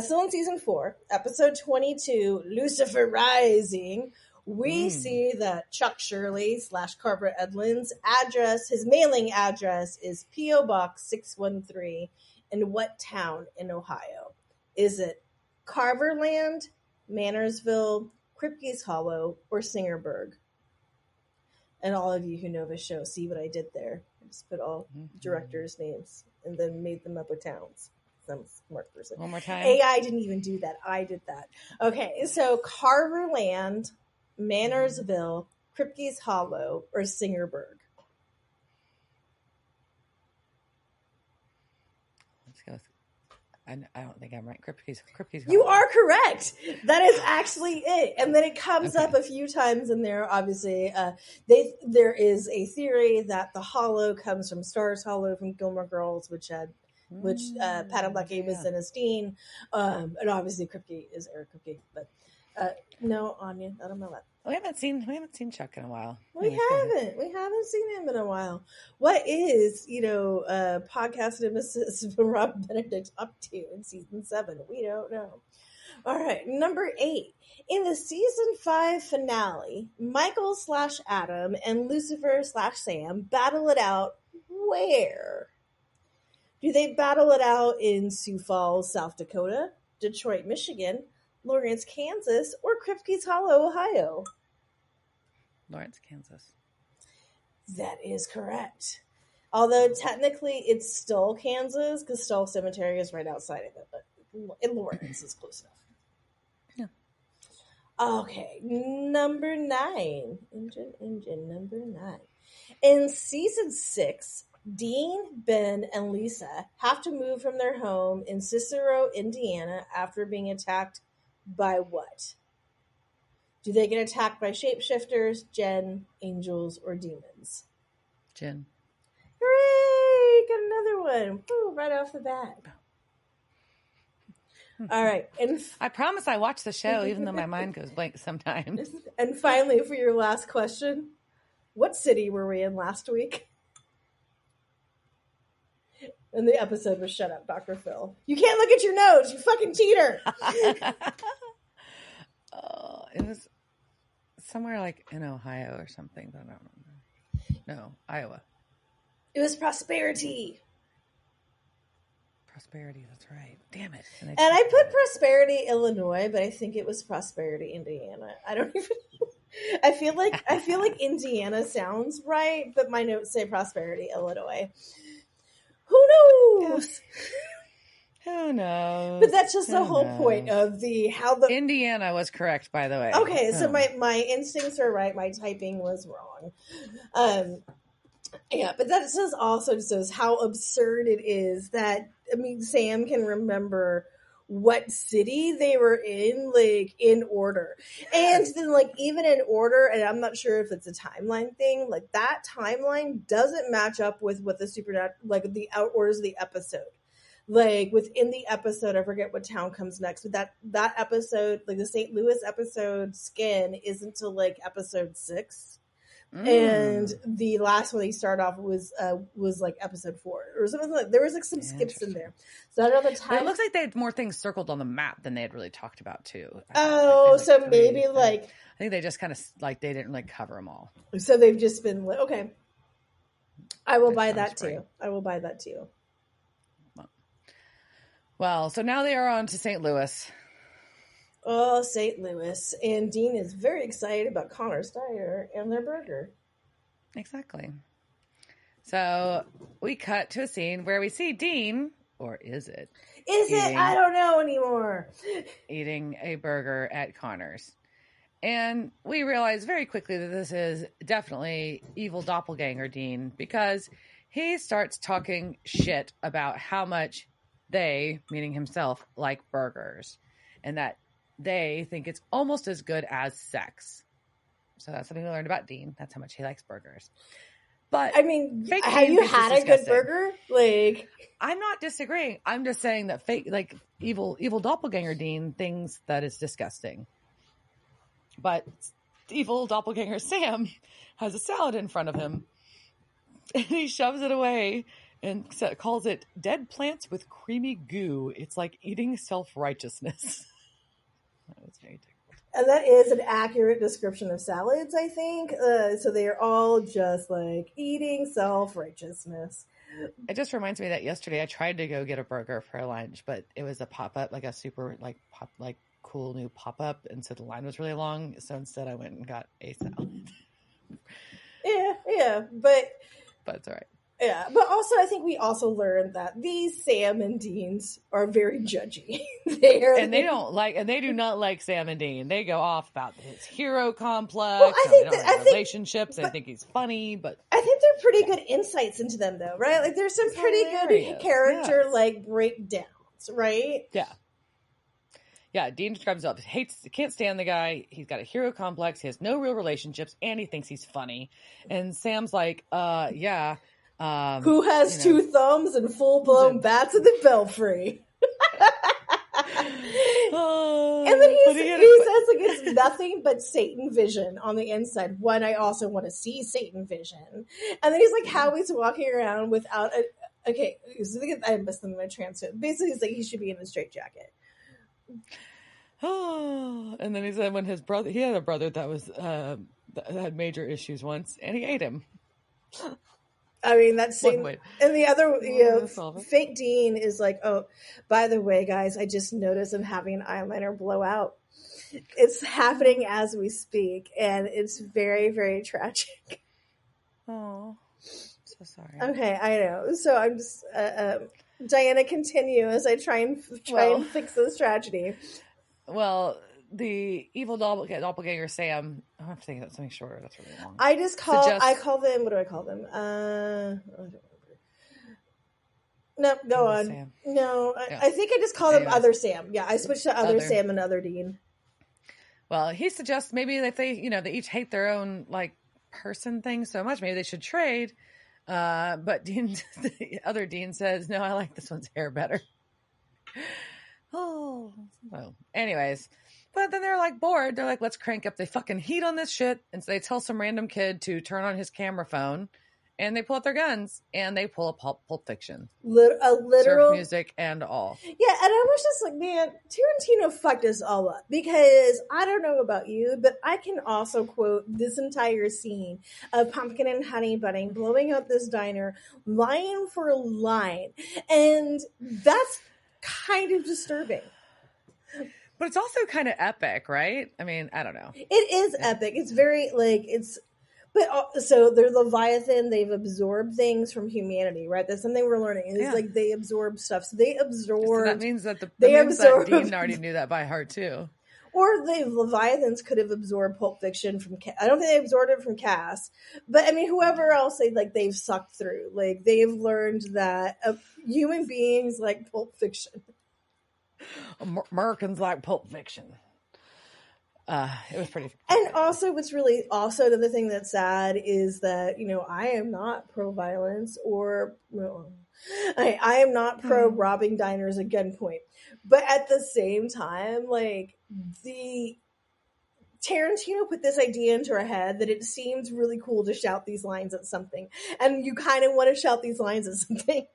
Still in season 4, episode 22, Lucifer Rising. We see that Chuck Shirley / Carver Edlund's address, his mailing address is P.O. Box 613 in what town in Ohio? Is it Carverland, Mannersville, Kripke's Hollow, or Singerburg? And all of you who know the show see what I did there. I just put all directors' names and then made them up with towns. Some smart person. One more time. AI didn't even do that. I did that. Okay, so Carverland, Mannersville, Kripke's Hollow, or Singerburg? Let's go. I don't think I'm right. Kripke's You are correct. That is actually it. And then it comes up a few times in there. Obviously, there is a theory that the Hollow comes from Stars Hollow from Gilmore Girls, which Padalecki was in as Dean, and obviously Kripke is Eric Kripke. But no, Anya, I don't know that. We haven't seen Chuck in a while. We haven't seen him in a while. What is podcast nemesis Rob Benedict up to in season 7? We don't know. All right, number 8. In the season 5 finale, Michael / Adam and Lucifer / Sam battle it out where? Do they battle it out in Sioux Falls, South Dakota, Detroit, Michigan, Lawrence, Kansas, or Kripke's Hollow, Ohio? Lawrence, Kansas. That is correct. Although technically it's still Kansas because Stoll Cemetery is right outside of it, but Lawrence is close enough. Yeah. Okay, number 9. Engine number 9. In season 6, Dean, Ben, and Lisa have to move from their home in Cicero, Indiana after being attacked by what? Do they get attacked by shapeshifters, Jen, angels, or demons? Jen. Hooray! Got another one. Ooh, right off the bat. All right. And I promise I watch the show, even though my mind goes blank sometimes. And finally, for your last question, what city were we in last week? And the episode was "Shut Up, Dr. Phil. You can't look at your nose, you fucking cheater." It was somewhere like in Ohio or something, but I don't remember. No, Iowa. It was Prosperity. Prosperity, that's right. Damn it. And I put Prosperity, Illinois, but I think it was Prosperity, Indiana. I don't even know. I feel like Indiana sounds right, but my notes say Prosperity, Illinois. Who knows? Who knows? But that's just the whole point of how the Indiana was correct, by the way. Okay, so my instincts are right. My typing was wrong. Yeah, but that just also shows how absurd it is that, I mean, Sam can remember what city they were in, like, in order. And then, like, even in order, and I'm not sure if it's a timeline thing, like, that timeline doesn't match up with what the supernatural, like, the orders of the episode. Like, within the episode, I forget what town comes next, but that episode, like, the St. Louis episode, Skin, isn't until, like, episode 6. And the last one they started off was like episode 4 or something. Like, there was like some skips in there. So I don't know the time. But it looks like they had more things circled on the map than they had really talked about too. Oh, like so maybe like I think they just kind of like they didn't like cover them all. So they've just been like, okay, I will buy that too. I will buy that too. Well, so now they are on to St. Louis. Oh, St. Louis. And Dean is very excited about Connor's Diner and their burger. Exactly. So we cut to a scene where we see Dean, or is it? I don't know anymore. Eating a burger at Connor's. And we realize very quickly that this is definitely evil doppelganger Dean, because he starts talking shit about how much they, meaning himself, like burgers. And that they think it's almost as good as sex. So that's something we learned about Dean. That's how much he likes burgers. But I mean, have you had a good burger? Like, I'm not disagreeing. I'm just saying that evil doppelganger Dean thinks that it's disgusting. But evil doppelganger Sam has a salad in front of him, and he shoves it away and calls it dead plants with creamy goo. It's like eating self-righteousness. That was very difficult. And that is an accurate description of salads, I think. So they are all just like eating self-righteousness. It just reminds me that yesterday I tried to go get a burger for lunch, but it was a pop-up, like a super cool new pop-up, and so the line was really long. So instead I went and got a salad. Yeah, but it's all right. Yeah, but also I think we also learned that these Sam and Deans are very judgy. They do not like Sam and Dean. They go off about his hero complex. Well, they don't have relationships. They think he's funny, but I think they're pretty good insights into them, though, right? Like there's some pretty good character like breakdowns, right? Yeah. Dean describes himself. Can't stand the guy. He's got a hero complex. He has no real relationships, and he thinks he's funny. And Sam's like, yeah. Who has 2 thumbs and full-blown bats in the belfry? And then he says like it's nothing but Satan vision on the inside. One, I also want to see Satan vision. And then he's like how he's walking around without a... Okay, so I missed them in my transcript. Basically, he's like he should be in a straitjacket. And then he said when he had a brother that was that had major issues once, and he ate him. I mean, that's Satan. And the other, fake Dean is like, oh, by the way, guys, I just noticed I'm having an eyeliner blow out. It's happening as we speak, and it's very, very tragic. Oh, so sorry. Okay, I know. So I'm just, Diana, continue as I try and fix this tragedy. Well, the evil doppelganger Sam. I have to think of something shorter. That's really long. I call them. What do I call them? I don't remember. No, go on. Sam. No, I think I just call them Other Sam. Yeah, I switched to Other Sam and Other Dean. Well, he suggests maybe if they each hate their own like person thing so much, maybe they should trade. But Other Dean says, no, I like this one's hair better. Oh, well, anyways. But then they're like bored. They're like, let's crank up the fucking heat on this shit. And so they tell some random kid to turn on his camera phone and they pull out their guns and they pull a Pulp Fiction. A literal surf music and all. Yeah, and I was just like, man, Tarantino fucked us all up, because I don't know about you, but I can also quote this entire scene of Pumpkin and Honey Bunny blowing up this diner line for line, and that's kind of disturbing. But it's also kind of epic, right? I mean, I don't know. It is epic. It's very, like, it's... But so they're Leviathan. They've absorbed things from humanity, right? That's something we're learning. Is like they absorb stuff. So they absorb. So that means that that Dean already knew that by heart too. Or the Leviathans could have absorbed Pulp Fiction from. I don't think they absorbed it from Cass, but I mean, whoever else they've sucked through. Like, they've learned that human beings like Pulp Fiction. Americans like Pulp Fiction. It was pretty. And also, what's really also the thing that's sad is that, I am not pro-violence or I am not pro-robbing diners at gunpoint. But at the same time, like, the Tarantino put this idea into our head that it seems really cool to shout these lines at something. And you kind of want to shout these lines at something.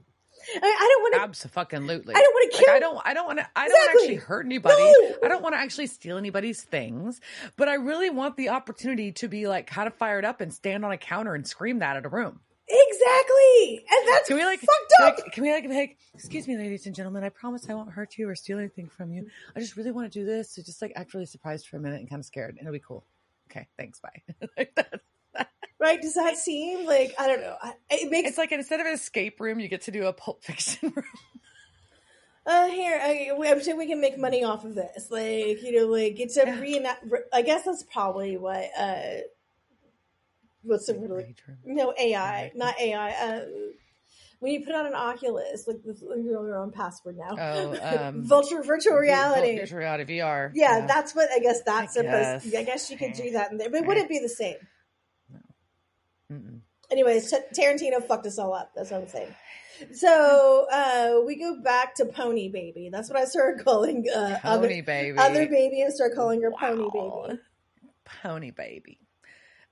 I don't want to. Absolutely. I don't want to kill. I don't want to. I don't actually hurt anybody. No. I don't want to actually steal anybody's things. But I really want the opportunity to be like kind of fired up and stand on a counter and scream that at a room. Exactly, and that's fucked up. Can we like, excuse me, ladies and gentlemen, I promise I won't hurt you or steal anything from you. I just really want to do this. So just like act really surprised for a minute and kind of scared, and it'll be cool. Okay, thanks, bye. Like that. Right? Does that seem like, I don't know? It's like instead of an escape room, you get to do a Pulp Fiction room. I'm sure we can make money off of this. Like, it's a reenact. I guess that's probably what. What's the really? No, AI, not AI. When you put on an Oculus, like your own password now. Oh, virtual reality. Virtual reality, VR. Yeah, that's what I guess that's supposed. I guess you could do that in there, but would it be the same? Mm-mm. Anyways, Tarantino fucked us all up. That's what I'm saying. So we go back to Pony Baby. That's what I started calling Pony Baby. Other baby, and start calling her Pony Baby. Pony Baby.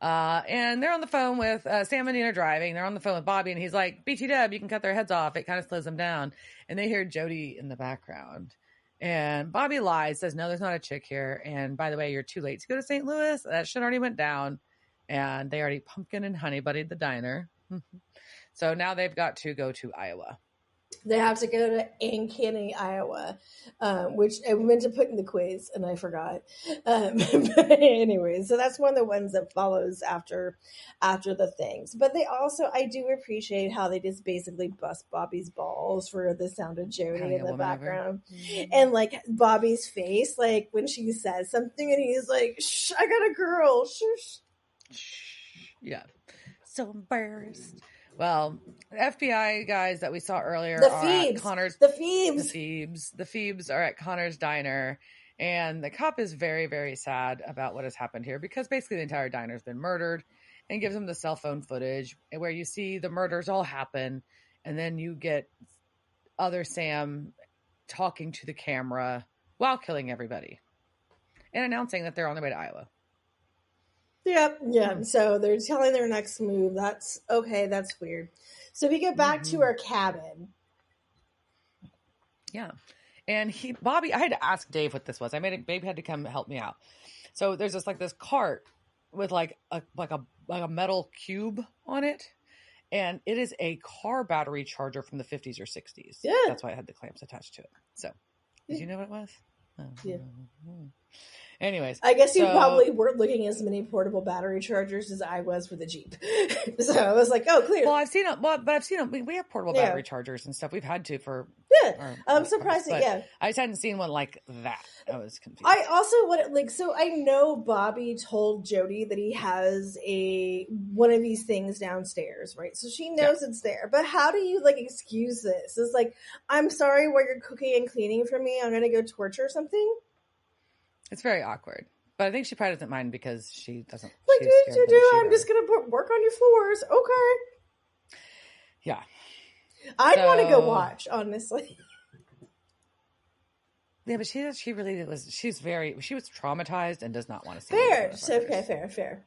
And they're on the phone with Sam and Dean are driving. They're on the phone with Bobby, and he's like, BT-dub, you can cut their heads off. It kind of slows them down. And they hear Jody in the background. And Bobby lies, says, no, there's not a chick here. And by the way, you're too late to go to St. Louis. That shit already went down. And they already Pumpkin and Honey Buddied the diner. So now they've got to go to Iowa. They have to go to Ankeny, Iowa, which I meant to put in the quiz and I forgot. But anyway, so that's one of the ones that follows after the things. But they also, I do appreciate how they just basically bust Bobby's balls for the sound of Jody in the background. And like Bobby's face, like when she says something and he's like, shh, I got a girl. Shh. Yeah. So embarrassed. Well, the FBI guys that we saw earlier the are Phoebes. at Connor's. The Phoebes. The Phoebes are at Connor's diner, and the cop is very, very sad about what has happened here because basically the entire diner's been murdered, and gives him the cell phone footage where you see the murders all happen, and then you get other Sam talking to the camera while killing everybody and announcing that they're on their way to Iowa. Yep. Yeah. So they're telling their next move. That's okay. That's weird. So we get back to our cabin. Yeah. And Bobby, I had to ask Dave what this was. Babe had to come help me out. So there's this cart with like a metal cube on it. And it is a car battery charger from the 50s or 60s. Yeah. That's why I had the clamps attached to it. So did you know what it was? Oh, yeah. Anyways, I guess you probably weren't looking at as many portable battery chargers as I was for the Jeep. So I was like, oh, clear. Well, I've seen them. But I've seen them. We have portable battery chargers and stuff. We've had to for. Yeah, I'm surprised that. Yeah, I just hadn't seen one like that. I was confused. I also so I know Bobby told Jody that he has one of these things downstairs, right? So she knows it's there. But how do you excuse this? It's like, I'm sorry, while you're cooking and cleaning for me, I'm gonna go torture something. It's very awkward, but I think she probably doesn't mind because she doesn't. I'm just gonna work on your floors, okay? Yeah, I'd want to go watch, honestly. Yeah, but she really was. She was traumatized and does not want to see. Fair.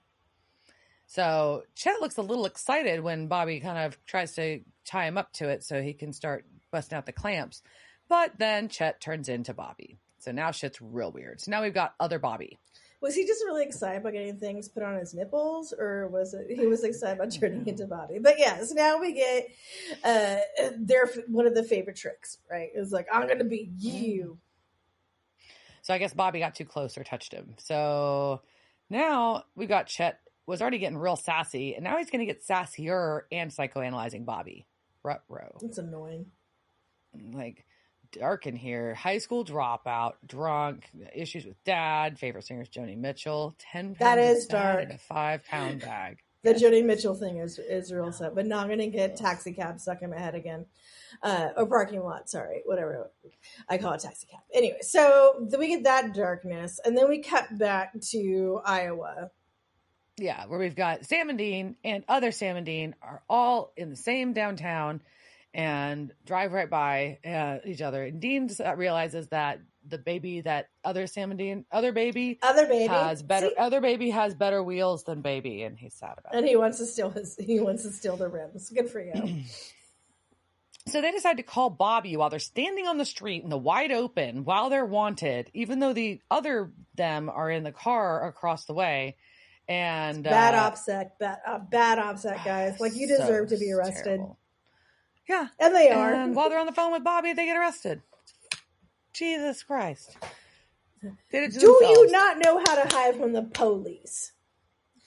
So Chet looks a little excited when Bobby kind of tries to tie him up to it so he can start busting out the clamps. But then Chet turns into Bobby. So now shit's real weird. So now we've got other Bobby. Was he just really excited about getting things put on his nipples, or was it he was excited about turning into Bobby? But yes, now we get their one of the favorite tricks, right? It's like, I'm gonna be you. So I guess Bobby got too close or touched him. So now we've got Chet was already getting real sassy, and now he's going to get sassier and psychoanalyzing Bobby. Ruh-roh. It's annoying. Like, dark in here. High school dropout, drunk, issues with dad, favorite singer is Joni Mitchell, 10 pounds that is of dark in a 5-pound bag. The Joni Mitchell thing is real sad, but now I'm going to get taxi cab stuck in my head again. Or parking lot, sorry, whatever. I call it taxi cab. Anyway, so then we get that darkness, and then we cut back to Iowa. Yeah, where we've got Sam and Dean and other Sam and Dean are all in the same downtown and drive right by each other. And Dean realizes that the baby that other Sam and Dean, other baby has better wheels than baby, and he's sad about it. And he wants to steal the rims. Good for you. So they decide to call Bobby while they're standing on the street in the wide open while they're wanted, even though the other them are in the car across the way. And bad OPSEC, guys. Like, you deserve to be arrested. Terrible. Yeah. And they are. And while they're on the phone with Bobby, they get arrested. Jesus Christ. Do you not know how to hide from the police?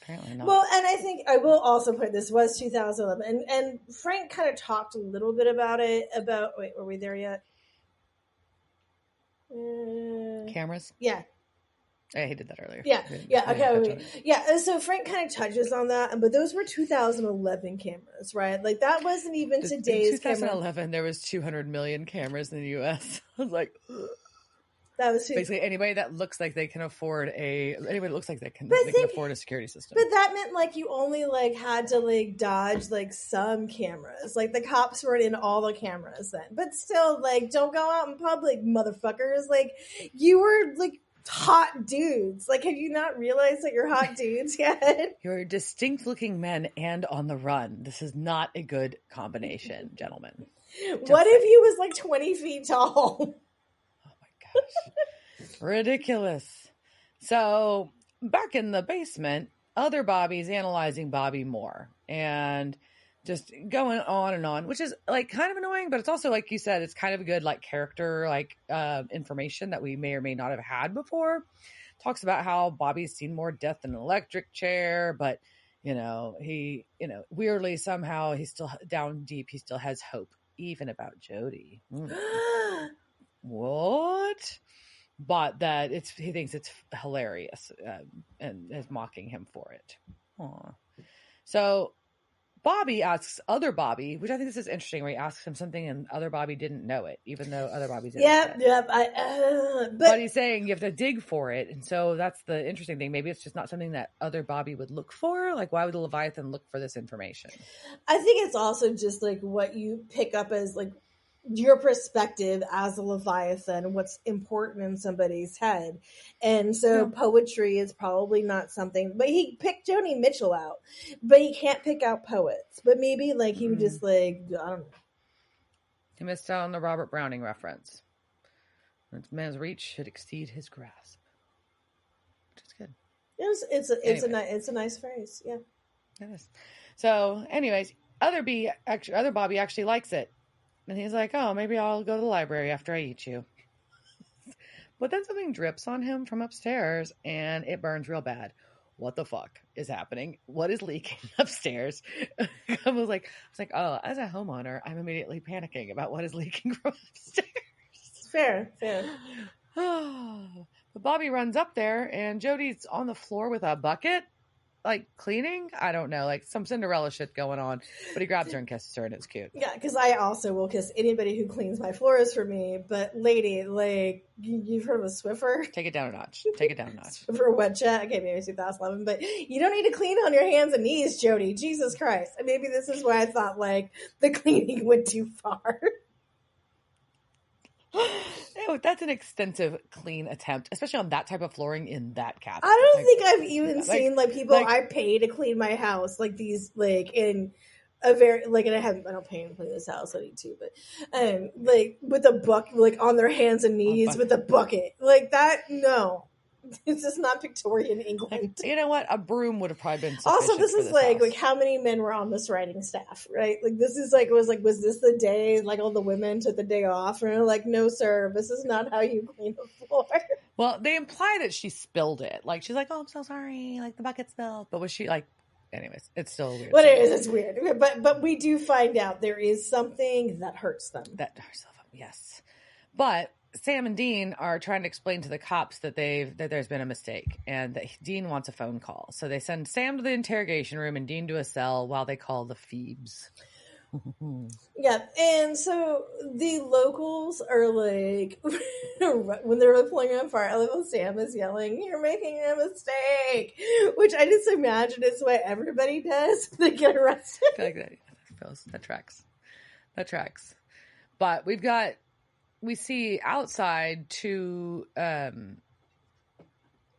Apparently not. Well, and I think I will also put this was 2011, and Frank kind of talked a little bit about it. Wait, were we there yet? Cameras? Yeah. He did that earlier. Yeah. Okay. Yeah. So Frank kind of touches on that, but those were 2011 cameras, right? Like, that wasn't even today's. In 2011, there was 200 million cameras in the U.S. I was like, ugh. That was basically anybody that looks like they can afford afford a security system. But that meant, like, you only had to dodge some cameras. Like, the cops weren't in all the cameras then. But still, don't go out in public, motherfuckers. Like, you were hot dudes. Like, have you not realized that you're hot dudes yet? You're distinct looking men and on the run. This is not a good combination, gentlemen. What if he was 20 feet tall? Gosh. Ridiculous. So back in the basement, other Bobby's analyzing Bobby more and just going on and on, which is kind of annoying, but it's also, like you said, it's kind of a good character information that we may or may not have had before. Talks about how Bobby's seen more death in an electric chair, but he weirdly somehow he's still down deep, he still has hope even about Jody. What? But that he thinks it's hilarious and is mocking him for it. Aww. So Bobby asks other Bobby, which I think this is interesting, where he asks him something and other Bobby didn't know it, even though other Bobby didn't. But he's saying you have to dig for it, and so that's the interesting thing. Maybe it's just not something that other Bobby would look for. Why would the Leviathan look for this information? I think it's also just what you pick up as your perspective as a Leviathan, what's important in somebody's head. And so poetry is probably not something, but he picked Joni Mitchell out, but he can't pick out poets. But maybe he would just I don't know. He missed out on the Robert Browning reference. This man's reach should exceed his grasp. Which is good. It's a nice phrase. Yeah. It is. So anyways, other Bobby actually likes it. And he's like, oh, maybe I'll go to the library after I eat you. But then something drips on him from upstairs and it burns real bad. What the fuck is happening? What is leaking upstairs? I was like, oh, as a homeowner, I'm immediately panicking about what is leaking from upstairs. Fair. But Bobby runs up there and Jody's on the floor with a bucket. Cleaning? I don't know. Some Cinderella shit going on. But he grabs her and kisses her, and it's cute. Yeah, because I also will kiss anybody who cleans my floors for me. But lady, you've heard of a Swiffer? Take it down a notch. Swiffer wet jet. Okay, maybe 2011. But you don't need to clean on your hands and knees, Jody. Jesus Christ. And maybe this is why I thought, the cleaning went too far. It also, that's an extensive clean attempt, especially on that type of flooring in that cabin. I don't think I've even seen like people like, I pay to clean my house, like these, like in a very like, and I don't pay to clean this house. I need to, but like with a bucket, like on their hands and knees with a bucket, like that. No, it's just not Victorian England. Like, you know what? A broom would have probably been sufficient. Also, this is like how many men were on this writing staff, right? Like this is like was this the day like all the women took the day off and they're like, no, sir, this is not how you clean a floor. Well, they imply that she spilled it. Like she's like, oh, I'm so sorry, like the bucket spilled. But was she like? Anyways, it's still weird. What it is, it's weird. But we do find out there is something that hurts them. That hurts them, yes. But Sam and Dean are trying to explain to the cops that there's been a mistake and that Dean wants a phone call. So they send Sam to the interrogation room and Dean to a cell while they call the Phoebes. Yeah, and so the locals are like, when they're pulling on fire, little Sam is yelling, "You're making a mistake," which I just imagine is what everybody does. They get arrested. Like that tracks. That tracks. But we see outside two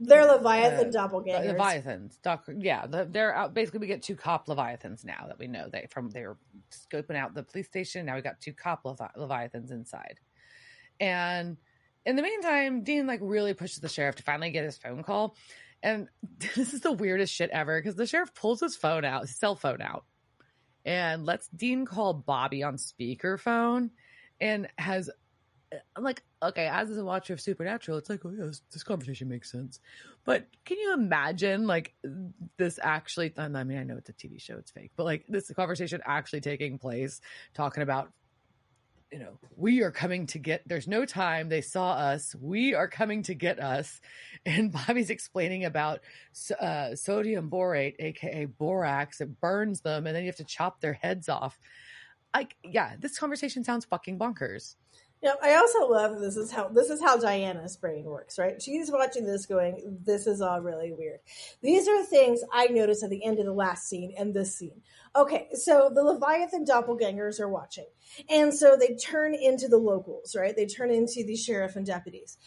they're Leviathan doppelgangers. Leviathans. They're out. Basically, we get two cop Leviathans now that we know they were scoping out the police station. Now we got two cop Leviathans inside. And in the meantime, Dean like really pushes the sheriff to finally get his phone call. And this is the weirdest shit ever because the sheriff pulls his cell phone out, and lets Dean call Bobby on speakerphone, and has. Like, okay, as a watcher of Supernatural, it's like, oh yeah, this conversation makes sense. But can you imagine like this actually? I mean, I know it's a TV show, it's fake, but like this conversation actually taking place, talking about, we are coming to get. There's no time. They saw us. We are coming to get us. And Bobby's explaining about sodium borate, aka borax. It burns them, and then you have to chop their heads off. Like, yeah, this conversation sounds fucking bonkers. Yeah, I also love this is how Diana's brain works, right? She's watching this going, this is all really weird. These are things I noticed at the end of the last scene and this scene. Okay, so the Leviathan doppelgangers are watching. And so they turn into the locals, right? They turn into the sheriff and deputies.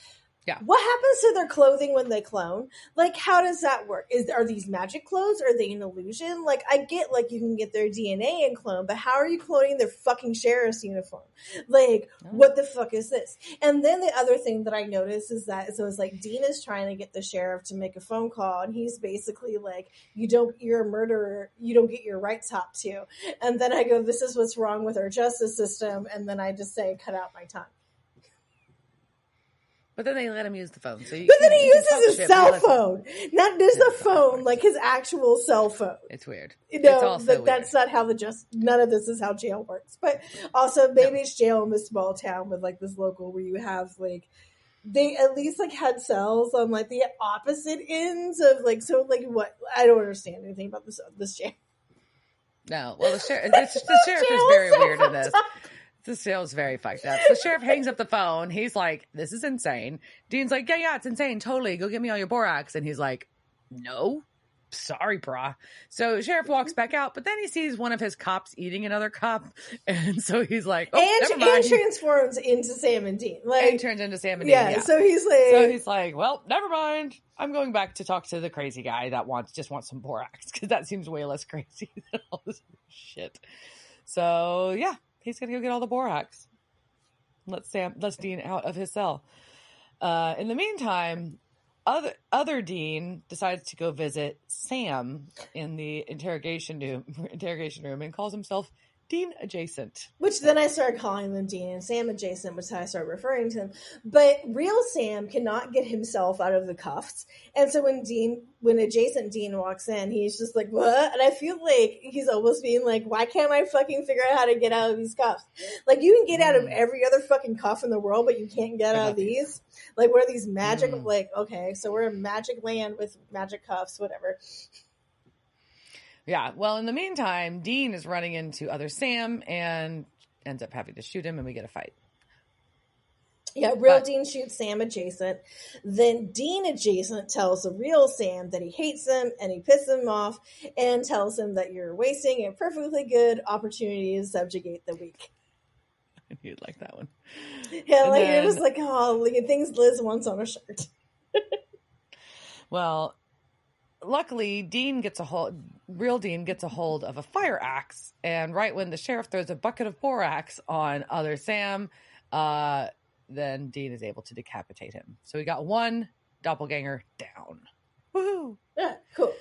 Yeah. What happens to their clothing when they clone? Like, how does that work? Are these magic clothes? Are they an illusion? Like, I get, like, you can get their DNA and clone, but how are you cloning their fucking sheriff's uniform? Like, what the fuck is this? And then the other thing that I noticed is that, so it's like, Dean is trying to get the sheriff to make a phone call, and he's basically like, you're a murderer, you don't get your rights hopped to. And then I go, this is what's wrong with our justice system, and then I just say, cut out my tongue. But then they let him use the phone. So but then he uses his cell phone. Not just a phone, like his actual cell phone. It's weird. It's also weird. That's not how none of this is how jail works. But also maybe it's jail in this small town with like this local where you have like, they at least like had cells on like the opposite ends of like, so like what? I don't understand anything about this jail. No. Well, the sheriff is very weird in this. The sale's very fucked up. The sheriff hangs up the phone. He's like, this is insane. Dean's like, yeah, it's insane. Totally. Go get me all your borax. And he's like, no, sorry, brah. So sheriff walks back out, but then he sees one of his cops eating another cop. And so he's like, never mind. And transforms into Sam and Dean. Like, and turns into Sam and Dean. Yeah. So he's like, well, never mind. I'm going back to talk to the crazy guy that just wants some borax because that seems way less crazy than all this shit. So yeah. He's going to go get all the borax. Let's Dean out of his cell. In the meantime, other Dean decides to go visit Sam in the interrogation room and calls himself Dean Adjacent. Which then I started calling them Dean and Sam Adjacent, which is how I started referring to him. But real Sam cannot get himself out of the cuffs. And so when Adjacent Dean walks in, he's just like, what? And I feel like he's almost being like, why can't I fucking figure out how to get out of these cuffs? Like, you can get out of every other fucking cuff in the world, but you can't get out of these. Like, what are these magic, like, okay, so we're in magic land with magic cuffs, whatever. Yeah, well, in the meantime, Dean is running into other Sam and ends up having to shoot him, and we get a fight. Yeah, Dean shoots Sam Adjacent. Then Dean Adjacent tells the real Sam that he hates him and he pisses him off and tells him that you're wasting a perfectly good opportunity to subjugate the weak. You'd like that one. Yeah, like it was like, oh, look at things Liz wants on a shirt. Well, luckily, real Dean gets a hold of a fire axe, and right when the sheriff throws a bucket of borax on other Sam, then Dean is able to decapitate him. So we got one doppelganger down. Woohoo! Yeah, cool.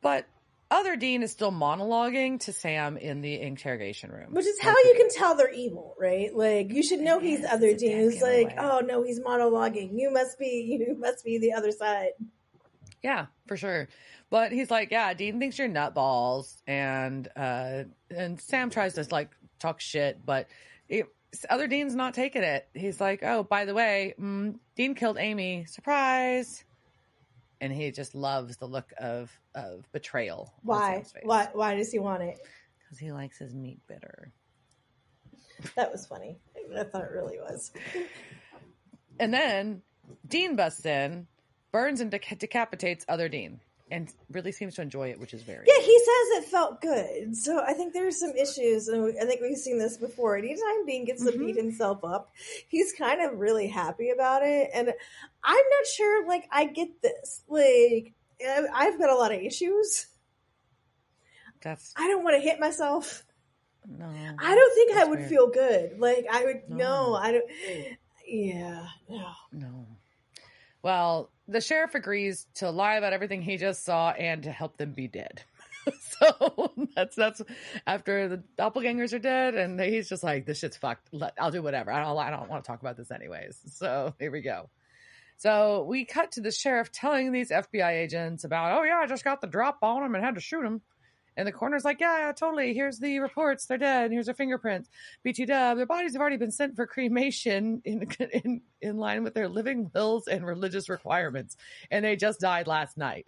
But other Dean is still monologuing to Sam in the interrogation room. Which is how you can tell they're evil, right? Like, you should know he's other Dean. Who's like, oh no, he's monologuing. You must be the other side. Yeah, for sure. But he's like, yeah, Dean thinks you're nutballs. And Sam tries to like talk shit, but other Dean's not taking it. He's like, oh, by the way, Dean killed Amy. Surprise. And he just loves the look of betrayal. Why? Why does he want it? Because he likes his meat bitter. That was funny. I thought it really was. And then Dean busts in, burns and decapitates other Dean, and really seems to enjoy it, which is very he says it felt good. So I think there's some issues, and I think we've seen this before. Anytime Dean gets to beat himself up, he's kind of really happy about it, and I'm not sure, like, I get this. Like, I've got a lot of issues. I don't want to hit myself. No. I don't think I would feel good. Like, I would, no, I don't, yeah, no. Well, the sheriff agrees to lie about everything he just saw and to help them be dead. So that's after the doppelgangers are dead, and he's just like, this shit's fucked. I'll do whatever. I don't want to talk about this anyways. So here we go. So we cut to the sheriff telling these FBI agents about, oh yeah, I just got the drop on him and had to shoot him. And the coroner's like, yeah, totally. Here's the reports. They're dead. Here's their fingerprints. BT-dub. Their bodies have already been sent for cremation in line with their living wills and religious requirements. And they just died last night.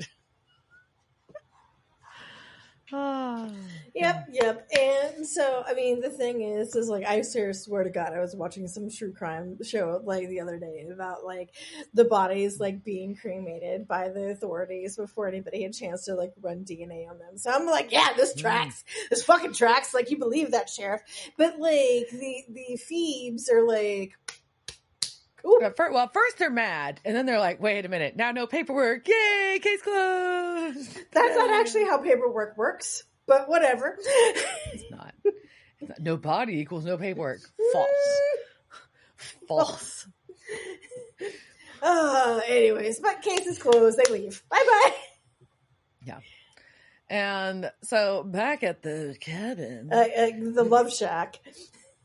Yep. And so, I mean, the thing is like, I seriously swear to God, I was watching some true crime show like the other day about like the bodies like being cremated by the authorities before anybody had a chance to like run DNA on them. So I'm like, yeah, this tracks. This fucking tracks. Like, you believe that, sheriff. But like the Phoebes are like, cool. Well, first they're mad, and then they're like, wait a minute, now no paperwork. Yay, case closed. That's not actually how paperwork works, but whatever. It's not. No body equals no paperwork. False. Anyways, but case is closed. They leave. Bye-bye. Yeah. And so back at the cabin. The love shack.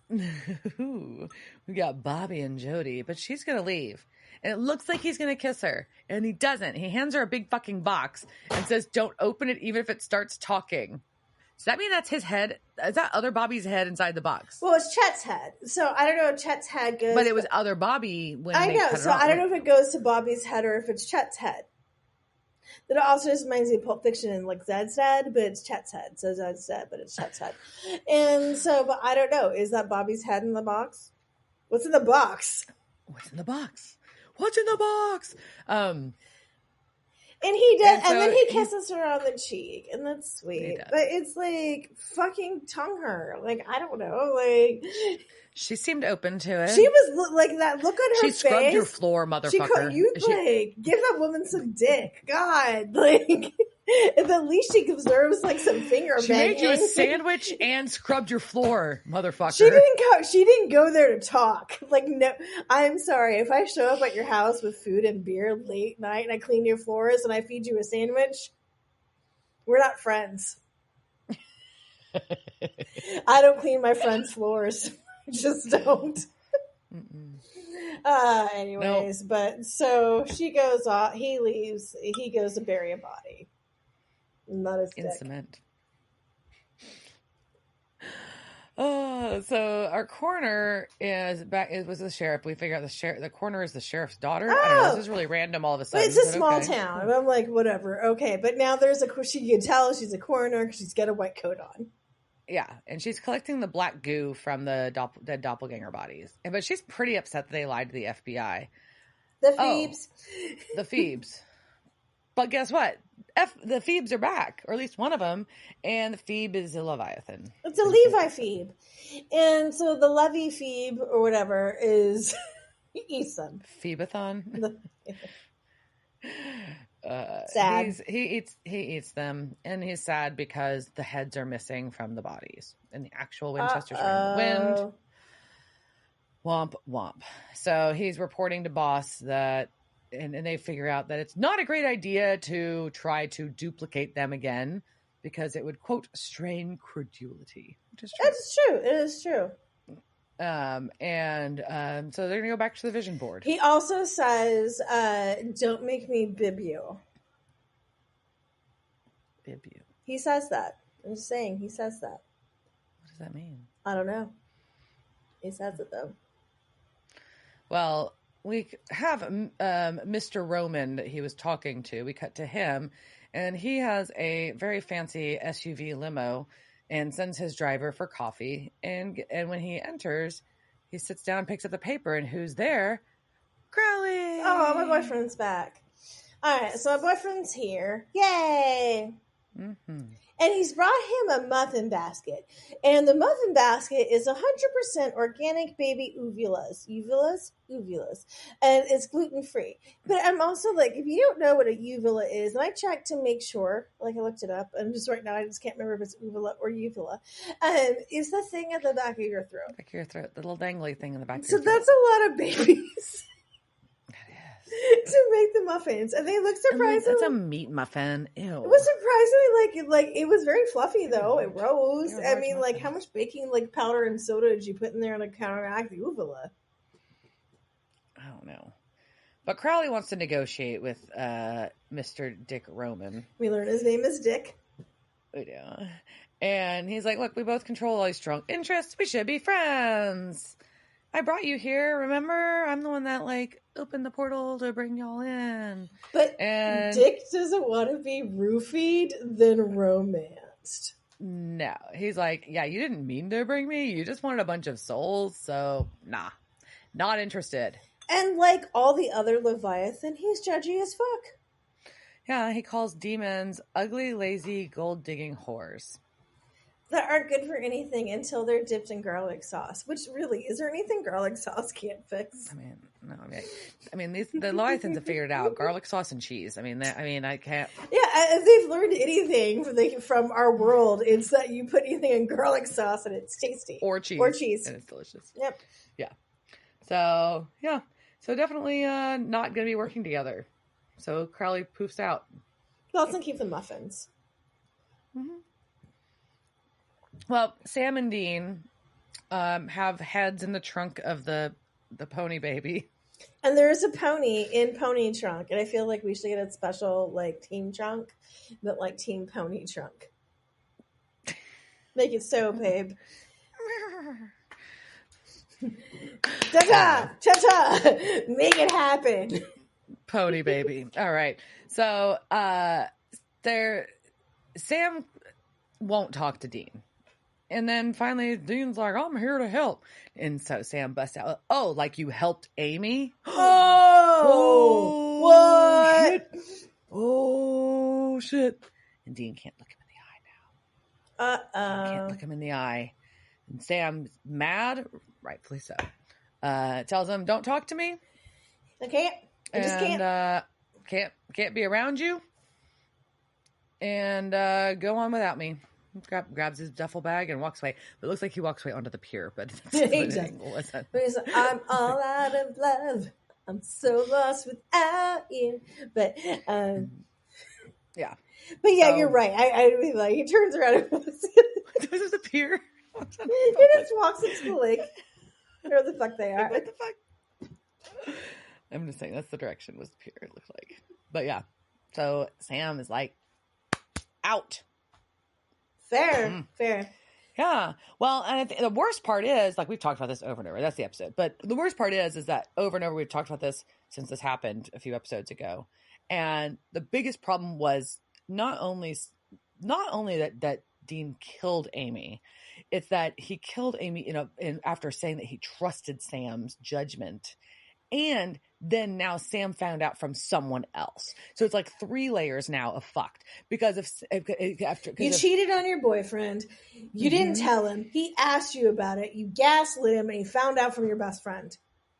We got Bobby and Jody, but she's going to leave. And it looks like he's going to kiss her. And he doesn't. He hands her a big fucking box and says, don't open it even if it starts talking. Does that mean that's his head? Is that other Bobby's head inside the box? Well, it's Chet's head. So I don't know if Chet's head goes... But it was other Bobby when I they know. cut So it off. I don't know if it goes to Bobby's head or if it's Chet's head. That also just reminds me of Pulp Fiction and like Zed's head, but it's Chet's head. So Zed's dead, but it's Chet's head. And so, but I don't know. Is that Bobby's head in the box? What's in the box? What's in the box? What's in the box? And he does, and then he kisses her on the cheek, and that's sweet. But it's like, fucking tongue her. Like, I don't know. Like, she seemed open to it. She was like that look on her face. She scrubbed your floor, motherfucker. Give that woman some dick. God, like, at least she deserves like some finger banging. She made you a sandwich and scrubbed your floor, motherfucker. She didn't go there to talk. Like, no, I'm sorry. If I show up at your house with food and beer late night and I clean your floors and I feed you a sandwich, we're not friends. I don't clean my friends' floors. Just don't. Anyways, nope. But so she goes off. He leaves. He goes to bury a body. Not his in dick. Cement. Oh, so our coroner is back. It was the sheriff. We figure out the coroner is the sheriff's daughter. I don't know. This is really random all of a sudden. But it's a small town. I'm like, whatever. Okay, but now she can tell she's a coroner because she's got a white coat on. Yeah, and she's collecting the black goo from the doppelganger bodies. But she's pretty upset that they lied to the FBI. The Phoebes. The Phoebes. But guess what? The Phoebes are back, or at least one of them, and the Phoebe is a Leviathan. It's a Levi Phoebe. And so the Levy Phoebe, or whatever, is Ethan. Phoebathon. Sad. He eats them, and he's sad because the heads are missing from the bodies, and the actual Winchesters are in the wind. Womp womp. So he's reporting to boss that, and they figure out that it's not a great idea to try to duplicate them again because it would, quote, strain credulity. Which is true. It's true. It is true. So they're gonna go back to the vision board. He also says, "Don't make me bib you." Bib you. He says that. I'm just saying. He says that. What does that mean? I don't know. He says it though. Well, we have Mr. Roman that he was talking to. We cut to him, and he has a very fancy SUV limo and sends his driver for coffee. And when he enters, he sits down, picks up the paper, and who's there? Crowley! Oh, my boyfriend's back. All right, so my boyfriend's here. Yay! Mm-hmm. And he's brought him a muffin basket. And the muffin basket is 100% organic baby uvulas. Uvulas. And it's gluten-free. But I'm also like, if you don't know what a uvula is, and I checked to make sure, like I looked it up, and just right now I just can't remember if it's uvula or uvula. It's the thing at the back of your throat. Back of your throat. The little dangly thing in the back of So your throat. that's a lot of babies. That is. To make the muffins, and they look surprisingly. It's a meat muffin. Ew. It was surprisingly like it was very fluffy though. It rose. I mean, like how much baking like powder and soda did you put in there to counteract the uvula? I don't know. But Crowley wants to negotiate with Mr. Dick Roman. We learn his name is Dick. Yeah. And he's like, look, we both control all these strong interests. We should be friends. I brought you here, remember? I'm the one that, like, opened the portal to bring y'all in. But Dick doesn't want to be roofied, then romanced. No. He's like, yeah, you didn't mean to bring me. You just wanted a bunch of souls, so, nah. Not interested. And like all the other Leviathan, he's judgy as fuck. Yeah, he calls demons ugly, lazy, gold-digging whores. That aren't good for anything until they're dipped in garlic sauce. Which really, is there anything garlic sauce can't fix? I mean, no. The Leviathans have figured it out: garlic sauce and cheese. I can't. Yeah, if they've learned anything from our world, it's that you put anything in garlic sauce and it's tasty, or cheese, and it's delicious. Yep. Yeah. So yeah. So definitely not going to be working together. So Crowley poofs out. Let's keep the muffins. Mm-hmm. Well, Sam and Dean have heads in the trunk of the pony baby. And there is a pony in pony trunk. And I feel like we should get a special, like, team trunk. But, like, team pony trunk. Make it so, babe. Ta-ta! Ta-ta! Make it happen. Pony baby. All right. So, Sam won't talk to Dean. And then finally, Dean's like, I'm here to help. And so Sam busts out, oh, like you helped Amy? Oh! What? Shit. Oh, shit. And Dean can't look him in the eye now. Can't look him in the eye. And Sam's mad, rightfully so. Tells him, don't talk to me. I can't. I just can't. Can't be around you. And go on without me. Grabs his duffel bag and walks away. But it looks like he walks away onto the pier. But He's like, I'm all out of love. I'm so lost without you. But yeah. But yeah, so, you're right. I mean, like he turns around and this is a pier. He just walks into the lake. Where the fuck they are? What the fuck? I'm just saying that's the direction was the pier. It looked like. But yeah. So Sam is like out. Fair. Yeah. Well, and the worst part is, like, we've talked about this over and over. That's the episode. But the worst part is that over and over we've talked about this since this happened a few episodes ago. And the biggest problem was not only that Dean killed Amy, it's that he killed Amy, after saying that he trusted Sam's judgment. And then now Sam found out from someone else. So it's like 3 layers now of fucked because you cheated on your boyfriend. You didn't tell him. He asked you about it. You gaslit him, and he found out from your best friend.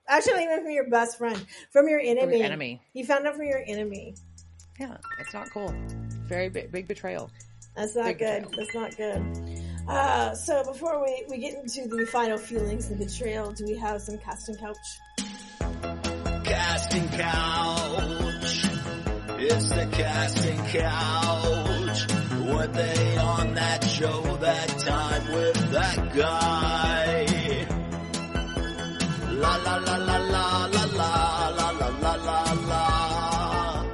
Actually, not even from your best friend, from your enemy. From your enemy. You found out from your enemy. Yeah, it's not cool. Very big betrayal. That's not good. That's not good. So before we get into the final feelings and betrayal, do we have some casting couch? Casting couch. It's the casting couch. Were they on that show that time with that guy? La la la la la la la la la la la.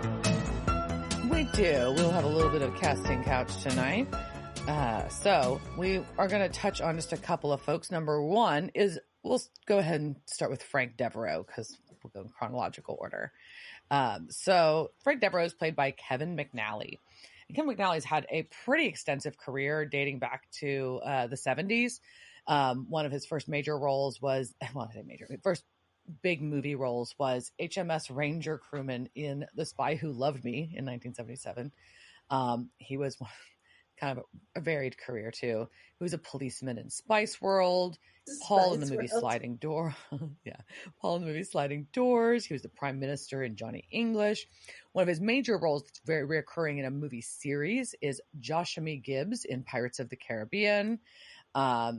We do. We'll have a little bit of casting couch tonight. So we are going to touch on just a couple of folks. Number one is, we'll go ahead and start with Frank Devereaux because we'll go in chronological order. So Frank Devereaux is played by Kevin McNally. And Kevin McNally's had a pretty extensive career dating back to the 70s. One of his first major roles was, first big movie roles was HMS Ranger crewman in The Spy Who Loved Me in 1977. He was kind of a varied career too. He was a policeman in Spice World, Paul in the movie Sliding Door. Paul in the movie Sliding Doors. He was the Prime Minister in Johnny English. One of his major roles that's very reoccurring in a movie series is Joshua Gibbs in Pirates of the Caribbean.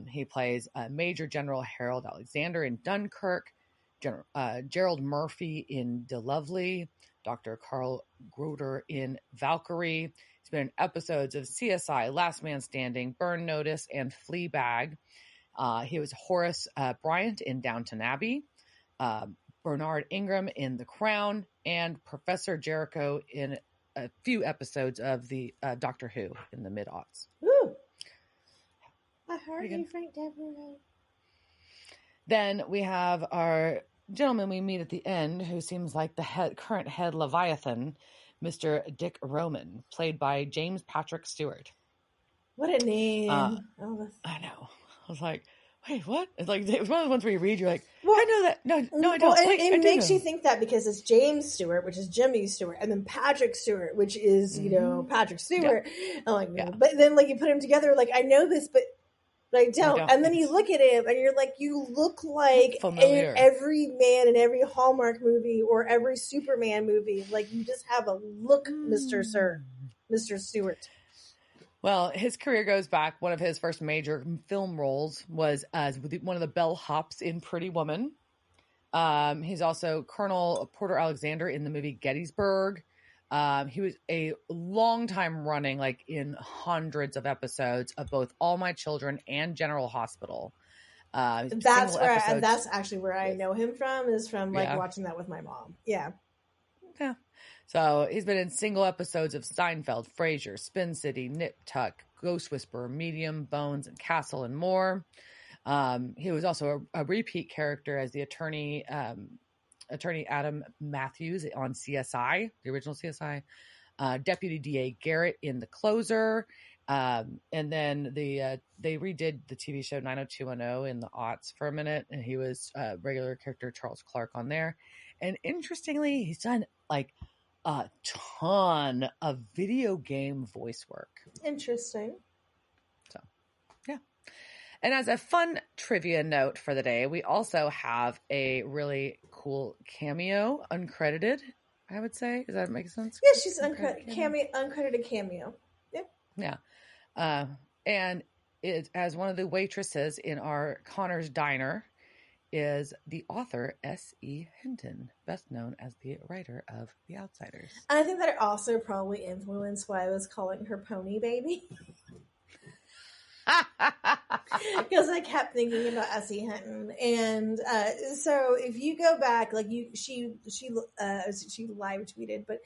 He plays Major General Harold Alexander in Dunkirk, Gerald Murphy in De Lovely, Dr. Carl Groder in Valkyrie. He's been in episodes of CSI, Last Man Standing, Burn Notice, and Fleabag. He was Horace Bryant in Downton Abbey, Bernard Ingram in The Crown, and Professor Jericho in a few episodes of the Doctor Who in the mid-aughts. Ooh. I heard you, Frank Devereaux. Then we have our gentleman we meet at the end, who seems like the current head Leviathan, Mr. Dick Roman, played by James Patrick Stewart. What a name. I know. I was like, wait, what? It's like, it's one of the ones where you read, you're like, well, I know that. No, I don't. Well, it makes you think that because it's James Stewart, which is Jimmy Stewart, and then Patrick Stewart, which is, Patrick Stewart. Yeah. I'm like, but then like you put them together, like, I know this, but I don't. And then you look at him and you're like, you look like in every man in every Hallmark movie or every Superman movie. Like, you just have a look, Mr. Stewart. Well, his career goes back. One of his first major film roles was as one of the bellhops in Pretty Woman. He's also Colonel Porter Alexander in the movie Gettysburg. He was a long time running, like in hundreds of episodes of both All My Children and General Hospital. That's actually where I know him from, is from watching that with my mom. Yeah. So he's been in single episodes of Seinfeld, Frasier, Spin City, Nip Tuck, Ghost Whisperer, Medium, Bones, and Castle, and more. He was also a repeat character as the attorney Adam Matthews on CSI, the original CSI, Deputy DA Garrett in The Closer, and then they redid the TV show 90210 in the aughts for a minute, and he was regular character Charles Clark on there. And interestingly, he's done like a ton of video game voice work. Interesting. So, yeah. And as a fun trivia note for the day, we also have a really cool cameo, uncredited, I would say. Does that make sense? Yeah, she's uncredited cameo. Yep. Yeah. And it, as one of the waitresses in our Connor's Diner, is the author S.E. Hinton, best known as the writer of The Outsiders. I think that also probably influenced why I was calling her Pony Baby. Because I kept thinking about S.E. Hinton, and so if you go back, like she live tweeted, but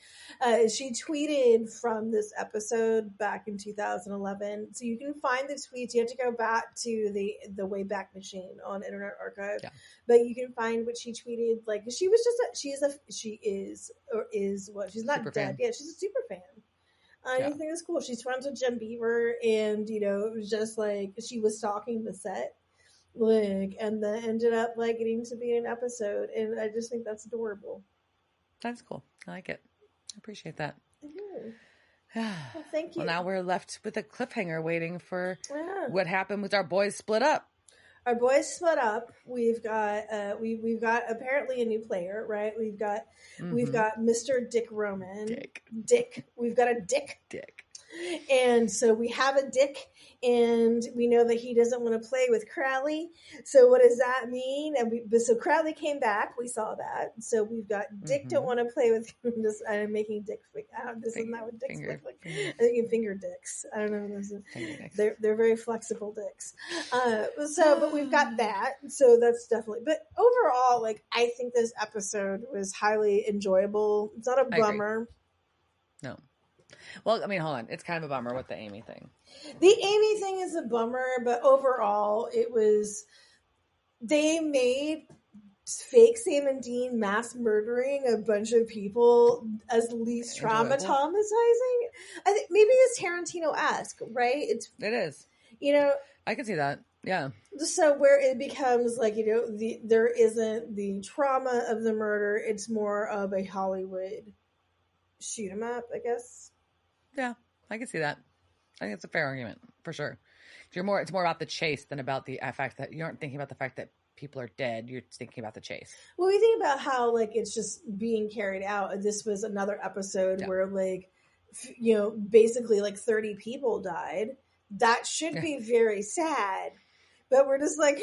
she tweeted from this episode back in 2011. So you can find the tweets. You have to go back to the Wayback Machine on Internet Archive, but you can find what she tweeted. Like she's not super dead. fan. Yeah, she's a super fan. I think it's cool. She's friends with Jim Beaver, and it was just like she was stalking the set, like, and then ended up like getting to be an episode, and I just think that's adorable. That's cool. I like it. I appreciate that. Well, thank you. Well, now we're left with a cliffhanger waiting for what happened with our boys split up. Our boys split up. We've got we've got apparently a new player, right? We've got Mr. Dick Roman. Dick. We've got a Dick. And so we have a Dick, and we know that he doesn't want to play with Crowley. So what does that mean? And so Crowley came back. We saw that. So we've got Dick don't want to play with him. I'm making Dick. This is not what Dicks look like. I think you finger dicks. I don't know. They're very flexible dicks. But we've got that. So that's definitely. But overall, like, I think this episode was highly enjoyable. It's not a bummer. No. Well, I mean, hold on. It's kind of a bummer with the Amy thing. The Amy thing is a bummer, but overall, they made fake Sam and Dean mass murdering a bunch of people as least traumatizing. I think maybe it's Tarantino-esque, right? It is. I can see that. Yeah. So where it becomes like, there isn't the trauma of the murder. It's more of a Hollywood shoot 'em up, I guess. Yeah, I can see that. I think it's a fair argument for sure. It's more about the chase than about the fact that you aren't thinking about the fact that people are dead. You're thinking about the chase. Well, we think about how like it's just being carried out. This was another episode where like, basically like 30 people died. That should be very sad. But we're just like, hey,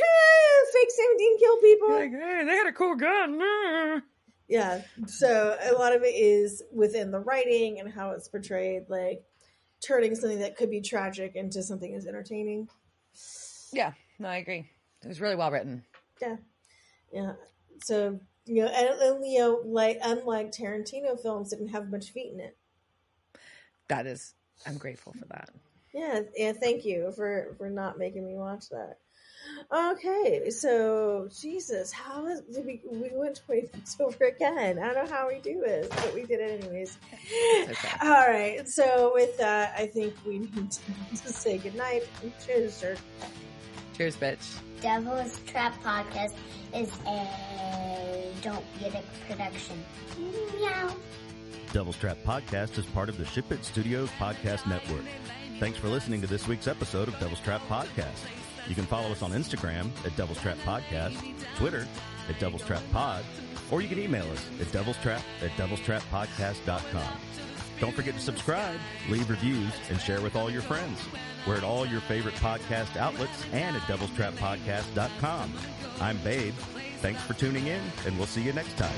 fake 17 kill people. Like, hey, they had a cool gun. Yeah, so a lot of it is within the writing and how it's portrayed, like turning something that could be tragic into something as entertaining. Yeah, no, I agree. It was really well written. Yeah. So like unlike Tarantino films, didn't have much feet in it. I'm grateful for that. Yeah. Thank you for not making me watch that. Okay, so Jesus, we went 20 minutes over again? I don't know how we do this, but we did it anyways. Okay. All right, so with that, I think we need to say goodnight. Cheers, sir. Cheers, bitch. Devil's Trap Podcast is a Don't Get It production. Meow. Devil's Trap Podcast is part of the Ship It Studios podcast network. Thanks for listening to this week's episode of Devil's Trap Podcast. You can follow us on Instagram at Devil's Trap Podcast, Twitter at Devil's Trap Pod, or you can email us at devilstrap@devilstrappodcast.com. Don't forget to subscribe, leave reviews, and share with all your friends. We're at all your favorite podcast outlets and at devilstrappodcast.com. I'm Babe. Thanks for tuning in, and we'll see you next time.